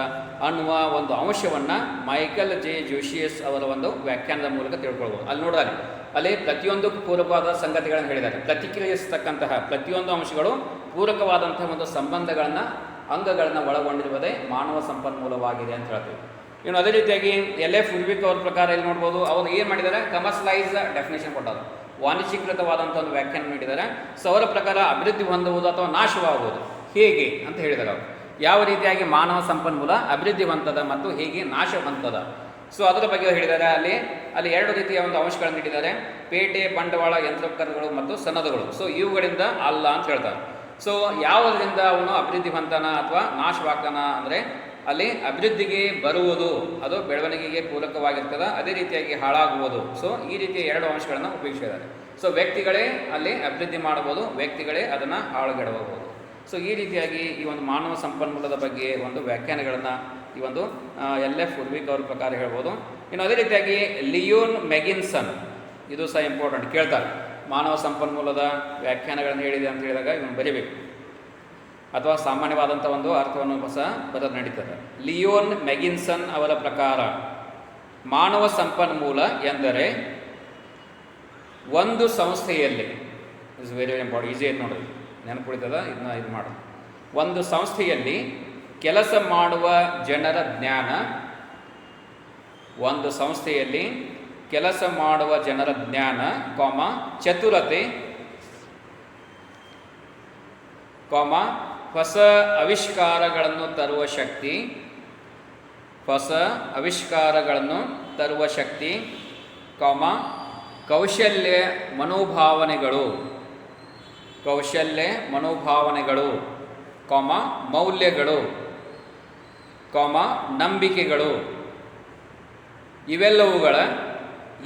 ಅನ್ನುವ ಒಂದು ಅಂಶವನ್ನು ಮೈಕಲ್ ಜೆ ಜೋಶಿಯಸ್ ಅವರ ಒಂದು ವ್ಯಾಖ್ಯಾನದ ಮೂಲಕ ತಿಳ್ಕೊಳ್ಬೋದು. ಅಲ್ಲಿ ನೋಡಿದಾಗ ಅಲ್ಲಿ ಪ್ರತಿಯೊಂದಕ್ಕೂ ಪೂರಕವಾದ ಸಂಗತಿಗಳನ್ನು ಹೇಳಿದ್ದಾರೆ. ಪ್ರತಿಕ್ರಿಯಿಸ್ತಕ್ಕಂತಹ ಪ್ರತಿಯೊಂದು ಅಂಶಗಳು ಪೂರಕವಾದಂತಹ ಒಂದು ಅಂಗಗಳನ್ನು ಒಳಗೊಂಡಿರುವುದೇ ಮಾನವ ಸಂಪನ್ಮೂಲವಾಗಿದೆ ಅಂತ ಹೇಳ್ತೀವಿ. ಇನ್ನು ಅದೇ ರೀತಿಯಾಗಿ ಎಲ್ ಎಫ್ ಉರ್ವಿಕ್ ಅವ್ರ ಪ್ರಕಾರ ಇಲ್ಲಿ ನೋಡ್ಬೋದು, ಅವರು ಏನು ಮಾಡಿದ್ದಾರೆ, ಕಮರ್ಷಿಯಲೈಸ್ ಡೆಫಿನೇಷನ್ ಕೊಟ್ಟರು, ವಾಣಿಜ್ಯೀಕೃತವಾದಂಥ ಒಂದು ವ್ಯಾಖ್ಯಾನ ನೀಡಿದ್ದಾರೆ. ಸೊ ಅವರ ಪ್ರಕಾರ ಅಭಿವೃದ್ಧಿ ಹೊಂದುವುದು ಅಥವಾ ನಾಶವಾಗುವುದು ಹೇಗೆ ಅಂತ ಹೇಳಿದ್ದಾರೆ. ಅವರು ಯಾವ ರೀತಿಯಾಗಿ ಮಾನವ ಸಂಪನ್ಮೂಲ ಅಭಿವೃದ್ಧಿ ಹೊಂದದ ಮತ್ತು ಹೇಗೆ ನಾಶ ಹೊಂದದ, ಸೊ ಅದರ ಬಗ್ಗೆ ಹೇಳಿದ್ದಾರೆ. ಅಲ್ಲಿ ಎರಡು ರೀತಿಯ ಒಂದು ಅಂಶಗಳನ್ನು ನೀಡಿದ್ದಾರೆ, ಪೇಟೆ, ಬಂಡವಾಳ, ಯಂತ್ರೋಪಕರಣಗಳು ಮತ್ತು ಸನ್ನದುಗಳು. ಸೊ ಇವುಗಳಿಂದ ಅಲ್ಲ ಅಂತ ಹೇಳ್ತಾರೆ. ಸೊ ಯಾವುದರಿಂದ ಅವನು ಅಭಿವೃದ್ಧಿ ಹೊಂದನ ಅಥವಾ ನಾಶವಾಗ್ತಾನ ಅಂದರೆ ಅಲ್ಲಿ ಅಭಿವೃದ್ಧಿಗೆ ಬರುವುದು ಅದು ಬೆಳವಣಿಗೆಗೆ ಪೂರಕವಾಗಿರ್ತದೆ, ಅದೇ ರೀತಿಯಾಗಿ ಹಾಳಾಗುವುದು. ಸೊ ಈ ರೀತಿಯ ಎರಡು ಅಂಶಗಳನ್ನು ಉಪಯೋಗಿಸಿದ್ದಾರೆ. ಸೊ ವ್ಯಕ್ತಿಗಳೇ ಅಲ್ಲಿ ಅಭಿವೃದ್ಧಿ ಮಾಡಬಹುದು, ವ್ಯಕ್ತಿಗಳೇ ಅದನ್ನು ಹಾಳುಗೆಡಬಹುದು. ಸೊ ಈ ರೀತಿಯಾಗಿ ಈ ಒಂದು ಮಾನವ ಸಂಪನ್ಮೂಲದ ಬಗ್ಗೆ ಒಂದು ವ್ಯಾಖ್ಯಾನಗಳನ್ನು ಈ ಒಂದು ಎಲ್ ಎಫ್ ಉರ್ವಿಕ್ ಅವ್ರ ಪ್ರಕಾರ ಹೇಳ್ಬೋದು. ಇನ್ನು ಅದೇ ರೀತಿಯಾಗಿ ಲಿಯೋನ್ ಮೆಗಿನ್ಸನ್, ಇದು ಸಹ ಇಂಪಾರ್ಟೆಂಟ್ ಕೇಳ್ತಾರೆ. ಮಾನವ ಸಂಪನ್ಮೂಲದ ವ್ಯಾಖ್ಯಾನಗಳನ್ನು ಹೇಳಿದೆ ಅಂತ ಹೇಳಿದಾಗ ಇವನು ಬರೀಬೇಕು, ಅಥವಾ ಸಾಮಾನ್ಯವಾದಂಥ ಒಂದು ಅರ್ಥವನ್ನು ಸಹ ಬರೆದು ನಡೀತದೆ. ಲಿಯೋನ್ ಮೆಗಿನ್ಸನ್ ಅವರ ಪ್ರಕಾರ ಮಾನವ ಸಂಪನ್ಮೂಲ ಎಂದರೆ ಒಂದು ಸಂಸ್ಥೆಯಲ್ಲಿ, is very very important, easy ಐತೆ ನೋಡ್ರಿ, ನೆನಪುಳಿತದ, ಇದನ್ನ ಇದು ಮಾಡೋದು. ಒಂದು ಸಂಸ್ಥೆಯಲ್ಲಿ ಕೆಲಸ ಮಾಡುವ ಜನರ ಜ್ಞಾನ, ಒಂದು ಸಂಸ್ಥೆಯಲ್ಲಿ ಕೆಲಸ ಮಾಡುವ ಜನರ ಜ್ಞಾನ, ಚತುರತೆ, ಹೊಸ ಆವಿಷ್ಕಾರಗಳನ್ನು ತರುವ ಶಕ್ತಿ, ಹೊಸ ಆವಿಷ್ಕಾರಗಳನ್ನು ತರುವ ಶಕ್ತಿ, ಕೌಶಲ್ಯ ಮನೋಭಾವನೆಗಳು, ಮೌಲ್ಯಗಳು, ನಂಬಿಕೆಗಳು, ಇವೆಲ್ಲವುಗಳ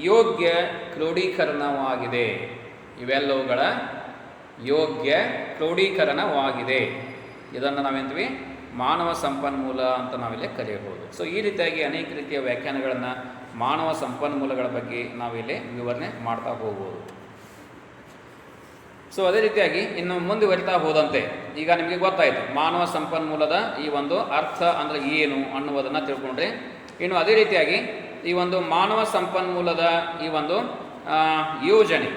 ಯೋಗ್ಯ ಕ್ರೋಢೀಕರಣವಾಗಿದೆ. ಇದನ್ನು ನಾವೇಂತೀವಿ ಮಾನವ ಸಂಪನ್ಮೂಲ ಅಂತ ನಾವಿಲ್ಲಿ ಕರೆಯಬಹುದು. ಸೊ ಈ ರೀತಿಯಾಗಿ ಅನೇಕ ರೀತಿಯ ವ್ಯಾಖ್ಯಾನಗಳನ್ನು ಮಾನವ ಸಂಪನ್ಮೂಲಗಳ ಬಗ್ಗೆ ನಾವಿಲ್ಲಿ ವಿವರಣೆ ಮಾಡ್ತಾ ಹೋಗ್ಬೋದು. ಸೊ ಅದೇ ರೀತಿಯಾಗಿ ಇನ್ನು ಮುಂದುವರಿತಾ ಹೋದಂತೆ ಈಗ ನಿಮಗೆ ಗೊತ್ತಾಯಿತು ಮಾನವ ಸಂಪನ್ಮೂಲದ ಈ ಒಂದು ಅರ್ಥ ಅಂದರೆ ಏನು ಅನ್ನುವುದನ್ನು ತಿಳ್ಕೊಂಡ್ರೆ, ಇನ್ನು ಅದೇ ರೀತಿಯಾಗಿ ಈ ಒಂದು ಮಾನವ ಸಂಪನ್ಮೂಲದ ಈ ಒಂದು ಯೋಜನೆ.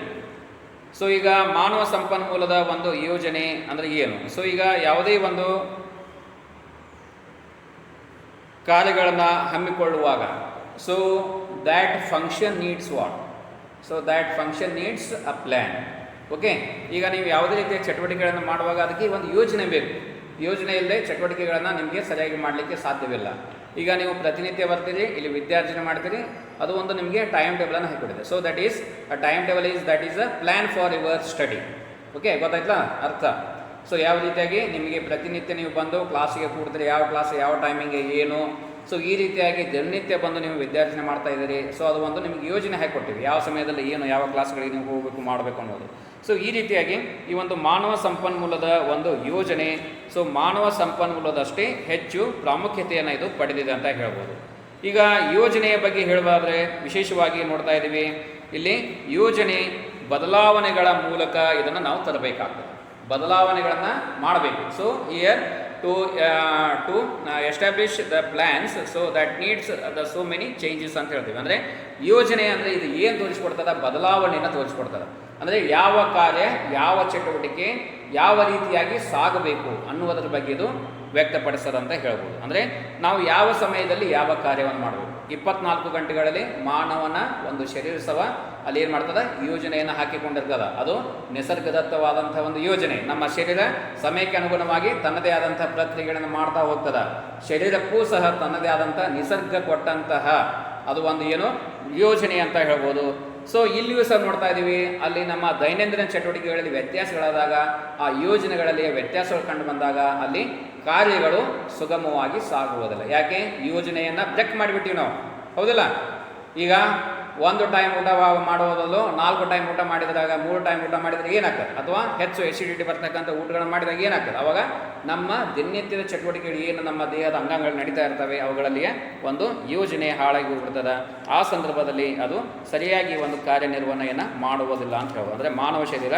ಸೊ ಈಗ ಮಾನವ ಸಂಪನ್ಮೂಲದ ಒಂದು ಯೋಜನೆ ಅಂದರೆ ಏನು? ಸೊ ಈಗ ಯಾವುದೇ ಒಂದು ಕಾರ್ಯಗಳನ್ನು ಹಮ್ಮಿಕೊಳ್ಳುವಾಗ, so that function needs what? So that function needs a plan. Okay, ಈಗ ನೀವು ಯಾವುದೇ ರೀತಿಯ ಚಟುವಟಿಕೆಗಳನ್ನು ಮಾಡುವಾಗ ಅದಕ್ಕೆ ಒಂದು ಯೋಜನೆ ಬೇಕು. ಯೋಜನೆ ಇಲ್ಲದೆ ಚಟುವಟಿಕೆಗಳನ್ನು ನಿಮಗೆ ಸರಿಯಾಗಿ ಮಾಡಲಿಕ್ಕೆ ಸಾಧ್ಯವಿಲ್ಲ. ಈಗ ನೀವು ಪ್ರತಿನಿತ್ಯ ಬರ್ತೀರಿ, ಇಲ್ಲಿ ವಿದ್ಯಾರ್ಜನೆ ಮಾಡ್ತೀರಿ, ಅದು ಒಂದು ನಿಮಗೆ ಟೈಮ್ ಟೇಬಲನ್ನು ಹಾಕಿಕೊಡಿದೆ. So that is a time table is a plan for your study. Okay, ಗೊತ್ತಾಯ್ತಲ್ಲ ಅರ್ಥ? ಸೊ ಯಾವ ರೀತಿಯಾಗಿ ನಿಮಗೆ ಪ್ರತಿನಿತ್ಯ ನೀವು ಬಂದು ಕ್ಲಾಸಿಗೆ ಕೂಡ್ತೀರಿ, ಯಾವ ಕ್ಲಾಸ್ ಯಾವ ಟೈಮಿಂಗ್ ಏನು, ಸೊ ಈ ರೀತಿಯಾಗಿ ದಿನನಿತ್ಯ ಬಂದು ನೀವು ವಿದ್ಯಾರ್ಜನೆ ಮಾಡ್ತಾ ಇದ್ದೀರಿ. ಸೊ ಅದು ಒಂದು ನಿಮಗೆ ಯೋಜನೆ ಹಾಕಿಕೊಟ್ಟಿವಿ, ಯಾವ ಸಮಯದಲ್ಲಿ ಏನು ಯಾವ ಕ್ಲಾಸ್ಗಳಿಗೆ ನೀವು ಹೋಗಬೇಕು ಮಾಡಬೇಕು ಅನ್ನೋದು. ಸೊ ಈ ರೀತಿಯಾಗಿ ಈ ಒಂದು ಮಾನವ ಸಂಪನ್ಮೂಲದ ಒಂದು ಯೋಜನೆ, ಸೊ ಮಾನವ ಸಂಪನ್ಮೂಲದಷ್ಟೇ ಹೆಚ್ಚು ಪ್ರಾಮುಖ್ಯತೆಯನ್ನು ಇದು ಪಡೆದಿದೆ ಅಂತ ಹೇಳ್ಬೋದು. ಈಗ ಯೋಜನೆಯ ಬಗ್ಗೆ ಹೇಳೋದಾದರೆ ವಿಶೇಷವಾಗಿ ನೋಡ್ತಾ ಇದ್ದೀವಿ, ಇಲ್ಲಿ ಯೋಜನೆ ಬದಲಾವಣೆಗಳ ಮೂಲಕ ಇದನ್ನು ನಾವು ತರಬೇಕಾಗ್ತದೆ, ಬದಲಾವಣೆಗಳನ್ನು ಮಾಡಬೇಕು. So here to establish the plans, so that needs the so many changes ಅಂತ ಹೇಳ್ತೀವಿ. ಅಂದರೆ ಯೋಜನೆ ಅಂದರೆ ಇದು ಏನು ತೋರಿಸ್ಕೊಡ್ತದ? ಬದಲಾವಣೆಯನ್ನು ತೋರಿಸ್ಕೊಡ್ತದೆ. ಅಂದರೆ ಯಾವ ಕಾರ್ಯ ಯಾವ ಚಟುವಟಿಕೆ ಯಾವ ರೀತಿಯಾಗಿ ಸಾಗಬೇಕು ಅನ್ನುವುದರ ಬಗ್ಗೆ ಇದು ವ್ಯಕ್ತಪಡಿಸೋದು ಅಂತ ಹೇಳ್ಬೋದು. ಅಂದರೆ ನಾವು ಯಾವ ಸಮಯದಲ್ಲಿ ಯಾವ ಕಾರ್ಯವನ್ನು ಮಾಡಬೇಕು, 24 ಗಂಟೆಗಳಲ್ಲಿ ಮಾನವನ ಒಂದು ಶರೀರಸವ ಅಲ್ಲಿ ಏನು ಮಾಡ್ತದೆ? ಯೋಜನೆಯನ್ನು ಹಾಕಿಕೊಂಡಿರ್ತದೆ. ಅದು ನಿಸರ್ಗದತ್ತವಾದಂಥ ಒಂದು ಯೋಜನೆ. ನಮ್ಮ ಶರೀರ ಸಮಯಕ್ಕೆ ಅನುಗುಣವಾಗಿ ತನ್ನದೇ ಆದಂಥ ಪ್ರಕ್ರಿಯೆಗಳನ್ನು ಮಾಡ್ತಾ ಹೋಗ್ತದೆ. ಶರೀರಕ್ಕೂ ಸಹ ತನ್ನದೇ ಆದಂಥ ನಿಸರ್ಗ ಕೊಟ್ಟಂತಹ ಅದು ಒಂದು ಏನು ಯೋಜನೆ ಅಂತ ಹೇಳ್ಬೋದು. ಸೊ ಇಲ್ಲಿಯೂ ಸಹ ನೋಡ್ತಾ ಇದ್ದೀವಿ, ಅಲ್ಲಿ ನಮ್ಮ ದೈನಂದಿನ ಚಟುವಟಿಕೆಗಳಲ್ಲಿ ವ್ಯತ್ಯಾಸಗಳಾದಾಗ, ಆ ಯೋಜನೆಗಳಲ್ಲಿ ವ್ಯತ್ಯಾಸಗಳು ಕಂಡು ಬಂದಾಗ ಅಲ್ಲಿ ಕಾರ್ಯಗಳು ಸುಗಮವಾಗಿ ಸಾಗುವುದಿಲ್ಲ. ಯಾಕೆ? ಯೋಜನೆಯನ್ನು ಬ್ರೇಕ್ ಮಾಡಿಬಿಟ್ಟಿವಿ ನಾವು, ಹೌದಿಲ್ಲ? ಈಗ ಒಂದು ಟೈಮ್ ಊಟ ಮಾಡುವುದಲ್ಲೂ 4 ಟೈಮ್ ಊಟ ಮಾಡಿದಾಗ 3 ಟೈಮ್ ಊಟ ಮಾಡಿದರೆ ಏನಾಗ್ತದೆ? ಅಥವಾ ಹೆಚ್ಚು ಎಸಿಡಿಟಿ ಬರ್ತಕ್ಕಂಥ ಊಟಗಳನ್ನು ಮಾಡಿದಾಗ ಏನಾಗ್ತದೆ? ಆವಾಗ ನಮ್ಮ ದಿನನಿತ್ಯದ ಚಟುವಟಿಕೆಗಳು ಏನು ನಮ್ಮ ದೇಹದ ಅಂಗಾಂಗಗಳು ನಡೀತಾ ಇರ್ತವೆ ಅವುಗಳಲ್ಲಿಯೇ ಒಂದು ಯೋಜನೆ ಹಾಳಾಗಿ ಹೋಗ್ಬಿಡ್ತದೆ. ಆ ಸಂದರ್ಭದಲ್ಲಿ ಅದು ಸರಿಯಾಗಿ ಒಂದು ಕಾರ್ಯನಿರ್ವಹಣೆಯನ್ನು ಮಾಡುವುದಿಲ್ಲ ಅಂತ ಹೇಳ್ಬೋದು. ಅಂದರೆ ಮಾನವ ಶರೀರ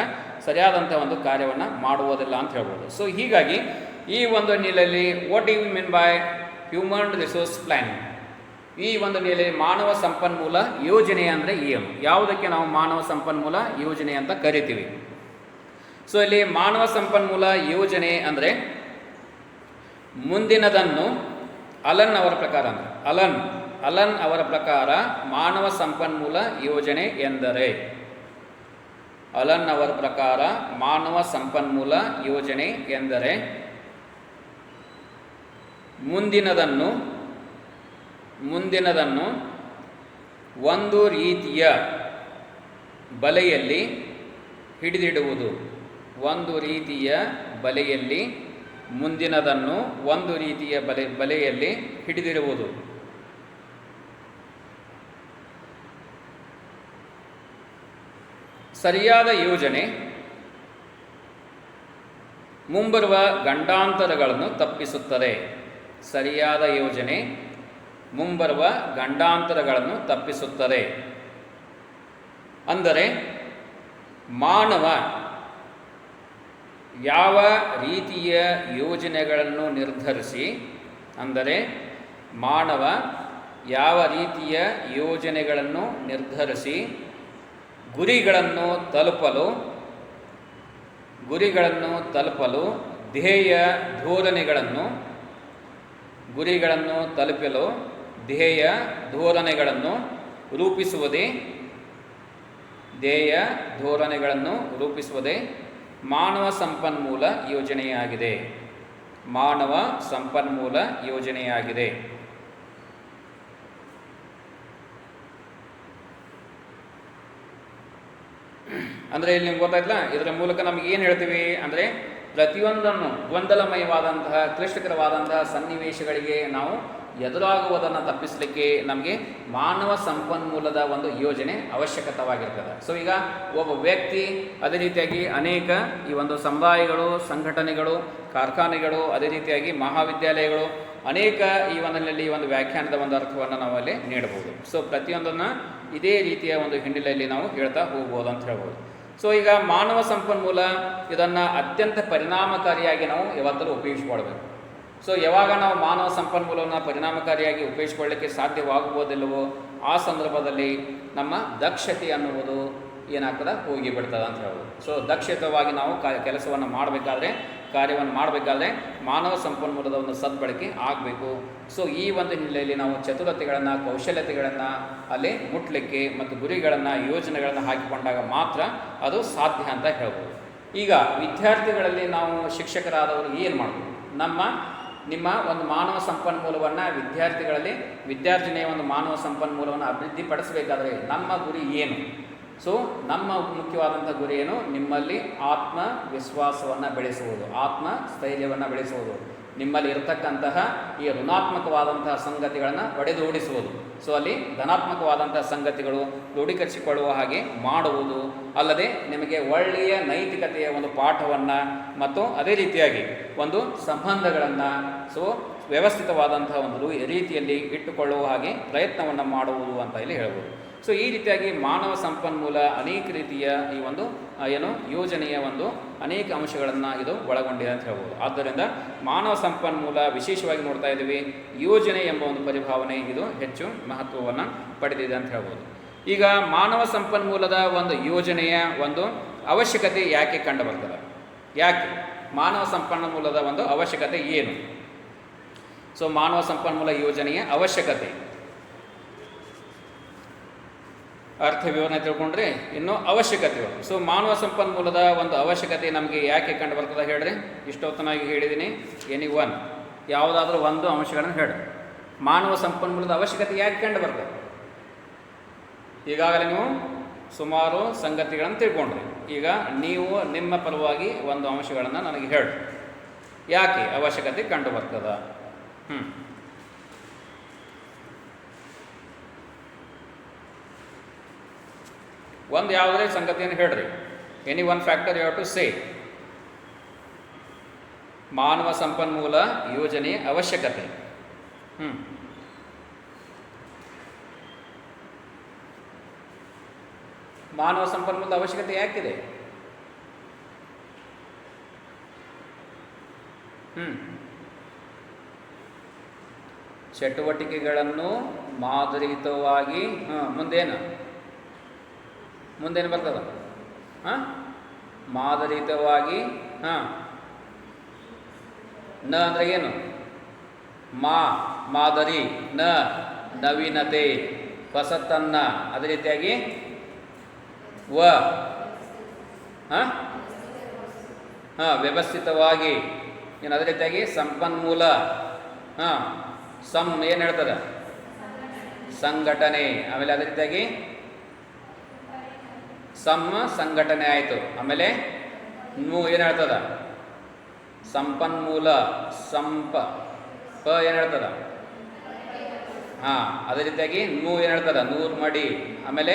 ಸರಿಯಾದಂಥ ಒಂದು ಕಾರ್ಯವನ್ನು ಮಾಡುವುದಿಲ್ಲ ಅಂತ ಹೇಳ್ಬೋದು. ಸೊ ಹೀಗಾಗಿ ಈ ಒಂದು ನೆಲೆಯಲ್ಲಿ what you mean by human resource planning, ಈ ಒಂದು ನೆಲೆ ಮಾನವ ಸಂಪನ್ಮೂಲ ಯೋಜನೆ ಅಂದರೆ ಏನು, ಯಾವುದಕ್ಕೆ ನಾವು ಮಾನವ ಸಂಪನ್ಮೂಲ ಯೋಜನೆ ಅಂತ ಕರಿತೀವಿ? ಸೊ ಇಲ್ಲಿ ಮಾನವ ಸಂಪನ್ಮೂಲ ಯೋಜನೆ ಅಂದರೆ ಮುಂದಿನದನ್ನು ಅಲನ್ ಅವರ ಪ್ರಕಾರ, ಅಂದರೆ ಅಲನ್ ಅವರ ಪ್ರಕಾರ ಮಾನವ ಸಂಪನ್ಮೂಲ ಯೋಜನೆ ಎಂದರೆ, ಅಲನ್ ಅವರ ಪ್ರಕಾರ ಮಾನವ ಸಂಪನ್ಮೂಲ ಯೋಜನೆ ಎಂದರೆ ಮುಂದಿನದನ್ನು ಒಂದು ರೀತಿಯ ಬಲೆಯಲ್ಲಿ ಹಿಡಿದಿಡುವುದು. ಒಂದು ರೀತಿಯ ಬಲೆಯಲ್ಲಿ, ಮುಂದಿನದನ್ನು ಒಂದು ರೀತಿಯ ಬಲೆಯಲ್ಲಿ ಹಿಡಿದಿಡುವುದು. ಸರಿಯಾದ ಯೋಜನೆ ಮುಂಬರುವ ಗಂಡಾಂತರಗಳನ್ನು ತಪ್ಪಿಸುತ್ತದೆ. ಸರಿಯಾದ ಯೋಜನೆ ಮುಂಬರುವ ಗಂಡಾಂತರಗಳನ್ನು ತಪ್ಪಿಸುತ್ತದೆ. ಅಂದರೆ ಮಾನವ ಯಾವ ರೀತಿಯ ಯೋಜನೆಗಳನ್ನು ನಿರ್ಧರಿಸಿ, ಅಂದರೆ ಮಾನವ ಯಾವ ರೀತಿಯ ಯೋಜನೆಗಳನ್ನು ನಿರ್ಧರಿಸಿ ಗುರಿಗಳನ್ನು ತಲುಪಲು ಧ್ಯೇಯ ಧೋರಣೆಗಳನ್ನು ರೂಪಿಸುವುದೇ ಮಾನವ ಸಂಪನ್ಮೂಲ ಯೋಜನೆಯಾಗಿದೆ. ಅಂದರೆ ಇಲ್ಲಿ ನಿಮ್ಗೆ ಗೊತ್ತಾಯ್ತಲ್ಲ, ಇದರ ಮೂಲಕ ನಮಗೆ ಏನು ಹೇಳ್ತೀವಿ ಅಂದರೆ, ಪ್ರತಿಯೊಂದನ್ನು ಗೊಂದಲಮಯವಾದಂತಹ ಕ್ಲಿಷ್ಟಕರವಾದಂತಹ ಸನ್ನಿವೇಶಗಳಿಗೆ ನಾವು ಎದುರಾಗುವುದನ್ನು ತಪ್ಪಿಸಲಿಕ್ಕೆ ನಮಗೆ ಮಾನವ ಸಂಪನ್ಮೂಲದ ಒಂದು ಯೋಜನೆ ಅವಶ್ಯಕವಾಗಿರ್ತದೆ. ಸೊ ಈಗ ಒಬ್ಬ ವ್ಯಕ್ತಿ, ಅದೇ ರೀತಿಯಾಗಿ ಅನೇಕ ಈ ಒಂದು ಸಮುದಾಯಗಳು, ಸಂಘಟನೆಗಳು, ಕಾರ್ಖಾನೆಗಳು, ಅದೇ ರೀತಿಯಾಗಿ ಮಹಾವಿದ್ಯಾಲಯಗಳು, ಅನೇಕ ಈ ಒಂದು ವ್ಯಾಖ್ಯಾನದ ಒಂದು ಅರ್ಥವನ್ನು ನಾವು ಅಲ್ಲಿ ನೀಡಬಹುದು. ಸೊ ಪ್ರತಿಯೊಂದನ್ನು ಇದೇ ರೀತಿಯ ಒಂದು ಹಿನ್ನೆಲೆಯಲ್ಲಿ ನಾವು ಹೇಳ್ತಾ ಹೋಗ್ಬೋದು ಅಂತ ಹೇಳ್ಬೋದು. ಸೊ ಈಗ ಮಾನವ ಸಂಪನ್ಮೂಲ ಇದನ್ನು ಅತ್ಯಂತ ಪರಿಣಾಮಕಾರಿಯಾಗಿ ನಾವು ಯಾವತ್ತೂ ಉಪಯೋಗಿಸ್ಕೊಳ್ಬೇಕು. ಸೊ ಯಾವಾಗ ನಾವು ಮಾನವ ಸಂಪನ್ಮೂಲವನ್ನು ಪರಿಣಾಮಕಾರಿಯಾಗಿ ಉಪಯೋಗಿಸ್ಕೊಳ್ಳಿಕ್ಕೆ ಸಾಧ್ಯವಾಗುವುದಿಲ್ಲವೋ ಆ ಸಂದರ್ಭದಲ್ಲಿ ನಮ್ಮ ದಕ್ಷತೆ ಅನ್ನುವುದು ಏನಾಗ್ತದೆ, ಹೋಗಿ ಬಿಡ್ತದೆ ಅಂತ ಹೇಳ್ಬೋದು. ಸೊ ದಕ್ಷಿತವಾಗಿ ನಾವು ಕೆಲಸವನ್ನು ಕಾರ್ಯವನ್ನು ಮಾಡಬೇಕಾದ್ರೆ ಮಾನವ ಸಂಪನ್ಮೂಲದ ಒಂದು ಸದ್ಬಳಕೆ ಆಗಬೇಕು. ಸೊ ಈ ಒಂದು ಹಿನ್ನೆಲೆಯಲ್ಲಿ ನಾವು ಚತುರತೆಗಳನ್ನು, ಕೌಶಲ್ಯತೆಗಳನ್ನು ಅಲ್ಲಿ ಮುಟ್ಲಿಕ್ಕೆ ಮತ್ತು ಗುರಿಗಳನ್ನು, ಯೋಜನೆಗಳನ್ನು ಹಾಕಿಕೊಂಡಾಗ ಮಾತ್ರ ಅದು ಸಾಧ್ಯ ಅಂತ ಹೇಳ್ಬೋದು. ಈಗ ವಿದ್ಯಾರ್ಥಿಗಳಲ್ಲಿ ನಾವು ಶಿಕ್ಷಕರಾದವರು ಏನು ಮಾಡಬೇಕು? ನಿಮ್ಮ ಒಂದು ಮಾನವ ಸಂಪನ್ಮೂಲವನ್ನು ವಿದ್ಯಾರ್ಜನೆಯ ಒಂದು ಮಾನವ ಸಂಪನ್ಮೂಲವನ್ನು ಅಭಿವೃದ್ಧಿಪಡಿಸಬೇಕಾದ್ರೆ ನಮ್ಮ ಗುರಿ ಏನು? ಸೊ ನಮ್ಮ ಮುಖ್ಯವಾದಂಥ ಗುರಿ ಏನು? ನಿಮ್ಮಲ್ಲಿ ಆತ್ಮವಿಶ್ವಾಸವನ್ನು ಬೆಳೆಸುವುದು, ಆತ್ಮಸ್ಥೈರ್ಯವನ್ನು ಬೆಳೆಸುವುದು, ನಿಮ್ಮಲ್ಲಿ ಇರತಕ್ಕಂತಹ ಈ ಋಣಾತ್ಮಕವಾದಂತಹ ಸಂಗತಿಗಳನ್ನು ಒಡೆದೋಡಿಸುವುದು. ಸೊ ಅಲ್ಲಿ ಧನಾತ್ಮಕವಾದಂತಹ ಸಂಗತಿಗಳು ರೂಢೀಕರಿಸಿಕೊಳ್ಳುವ ಹಾಗೆ ಮಾಡುವುದು, ಅಲ್ಲದೆ ನಿಮಗೆ ಒಳ್ಳೆಯ ನೈತಿಕತೆಯ ಒಂದು ಪಾಠವನ್ನು ಮತ್ತು ಅದೇ ರೀತಿಯಾಗಿ ಒಂದು ಸಂಬಂಧಗಳನ್ನು ವ್ಯವಸ್ಥಿತವಾದಂತಹ ಒಂದು ರೀತಿಯಲ್ಲಿ ಇಟ್ಟುಕೊಳ್ಳುವ ಹಾಗೆ ಪ್ರಯತ್ನವನ್ನು ಮಾಡುವುದು ಅಂತ ಇಲ್ಲಿ ಹೇಳ್ಬೋದು. ಸೊ ಈ ರೀತಿಯಾಗಿ ಮಾನವ ಸಂಪನ್ಮೂಲ ಅನೇಕ ರೀತಿಯ ಈ ಒಂದು ಯೋಜನೆಯ ಒಂದು ಅನೇಕ ಅಂಶಗಳನ್ನು ಇದು ಒಳಗೊಂಡಿದೆ ಅಂತ ಹೇಳ್ಬೋದು. ಆದ್ದರಿಂದ ಮಾನವ ಸಂಪನ್ಮೂಲ ವಿಶೇಷವಾಗಿ ನೋಡ್ತಾ ಇದ್ದೀವಿ, ಯೋಜನೆ ಎಂಬ ಒಂದು ಪರಿಭಾವನೆ ಇದು ಹೆಚ್ಚು ಮಹತ್ವವನ್ನು ಪಡೆದಿದೆ ಅಂತ ಹೇಳ್ಬೋದು. ಈಗ ಮಾನವ ಸಂಪನ್ಮೂಲದ ಒಂದು ಯೋಜನೆಯ ಒಂದು ಅವಶ್ಯಕತೆ ಯಾಕೆ ಕಂಡು ಬರ್ತದೆ? ಯಾಕೆ ಮಾನವ ಸಂಪನ್ಮೂಲದ ಒಂದು ಅವಶ್ಯಕತೆ ಏನು? ಸೊ ಮಾನವ ಸಂಪನ್ಮೂಲ ಯೋಜನೆಯ ಅವಶ್ಯಕತೆ ಅರ್ಥ ವಿವರಣೆ ತಿಳ್ಕೊಂಡ್ರೆ ಇನ್ನೂ ಅವಶ್ಯಕತೆಗಳು. ಸೊ ಮಾನವ ಸಂಪನ್ಮೂಲದ ಒಂದು ಅವಶ್ಯಕತೆ ನಮಗೆ ಯಾಕೆ ಕಂಡು ಬರ್ತದೆ ಹೇಳ್ರಿ? ಇಷ್ಟೊತ್ತನಾಗಿ ಹೇಳಿದ್ದೀನಿ, ಎನಿವನ್ ಯಾವುದಾದ್ರೂ ಒಂದು ಅಂಶಗಳನ್ನು ಹೇಳಿ. ಮಾನವ ಸಂಪನ್ಮೂಲದ ಅವಶ್ಯಕತೆ ಯಾಕೆ ಕಂಡು ಬರ್ತದೆ? ಈಗಾಗಲೇ ನೀವು ಸುಮಾರು ಸಂಗತಿಗಳನ್ನು ತಿಳ್ಕೊಂಡ್ರಿ. ಈಗ ನೀವು ನಿಮ್ಮ ಪರವಾಗಿ ಒಂದು ಅಂಶಗಳನ್ನು ನನಗೆ ಹೇಳಿ, ಯಾಕೆ ಅವಶ್ಯಕತೆ ಕಂಡು ಬರ್ತದ? ಒಂದು ಯಾವುದೇ ಸಂಗತಿಯನ್ನು ಹೇಳ್ರಿ. Any one factor you have to say. ಮಾನವ ಸಂಪನ್ಮೂಲ ಯೋಜನೆಯ ಅವಶ್ಯಕತೆ. ಮಾನವ ಸಂಪನ್ಮೂಲದ ಅವಶ್ಯಕತೆ ಯಾಕಿದೆ? ಚಟುವಟಿಕೆಗಳನ್ನು ಮಾದರಿಯುತವಾಗಿ ಮುಂದೇನು ಬರ್ತದ? ಮಾದರಿಯುತವಾಗಿ ನ ಅಂದರೆ ಏನು? ಮಾದರಿ, ನವೀನತೆ, ಹೊಸತನ್ನ, ಅದೇ ರೀತಿಯಾಗಿ ವ್ಯವಸ್ಥಿತವಾಗಿ, ಏನು ಅದೇ ರೀತಿಯಾಗಿ ಸಂಪನ್ಮೂಲ, ಏನು ಹೇಳ್ತದೆ? ಸಂಘಟನೆ. ಆಮೇಲೆ ಅದೇ ರೀತಿಯಾಗಿ ಸಂಘಟನೆ ಆಯಿತು. ಆಮೇಲೆ ಏನು ಹೇಳ್ತದ? ಸಂಪನ್ಮೂಲ, ಏನು ಹೇಳ್ತದ? ಅದೇ ರೀತಿಯಾಗಿ ಏನು ಹೇಳ್ತದ? ನೂರು ಮಡಿ. ಆಮೇಲೆ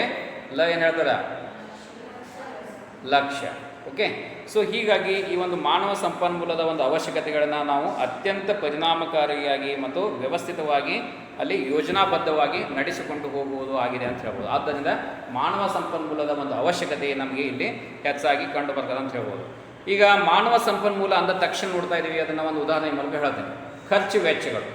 ಏನು ಹೇಳ್ತದ? ಲಕ್ಷ್ಯ. ಓಕೆ. ಸೊ ಹೀಗಾಗಿ ಈ ಒಂದು ಮಾನವ ಸಂಪನ್ಮೂಲದ ಒಂದು ಅವಶ್ಯಕತೆಗಳನ್ನು ನಾವು ಅತ್ಯಂತ ಪರಿಣಾಮಕಾರಿಯಾಗಿ ಮತ್ತು ವ್ಯವಸ್ಥಿತವಾಗಿ ಅಲ್ಲಿ ಯೋಜನಾಬದ್ಧವಾಗಿ ನಡೆಸಿಕೊಂಡು ಹೋಗುವುದು ಆಗಿದೆ ಅಂತ ಹೇಳ್ಬೋದು. ಆದ್ದರಿಂದ ಮಾನವ ಸಂಪನ್ಮೂಲದ ಒಂದು ಅವಶ್ಯಕತೆ ನಮಗೆ ಇಲ್ಲಿ ಹೆಚ್ಚಾಗಿ ಕಂಡು ಬರ್ತದೆ ಅಂತ ಹೇಳ್ಬೋದು. ಈಗ ಮಾನವ ಸಂಪನ್ಮೂಲ ಅಂದ ತಕ್ಷಣ ನೋಡ್ತಾ ಇದ್ದೀವಿ, ಅದನ್ನು ಒಂದು ಉದಾಹರಣೆ ಮೂಲಕ ಹೇಳ್ತೇನೆ. ಖರ್ಚು ವೆಚ್ಚಗಳು.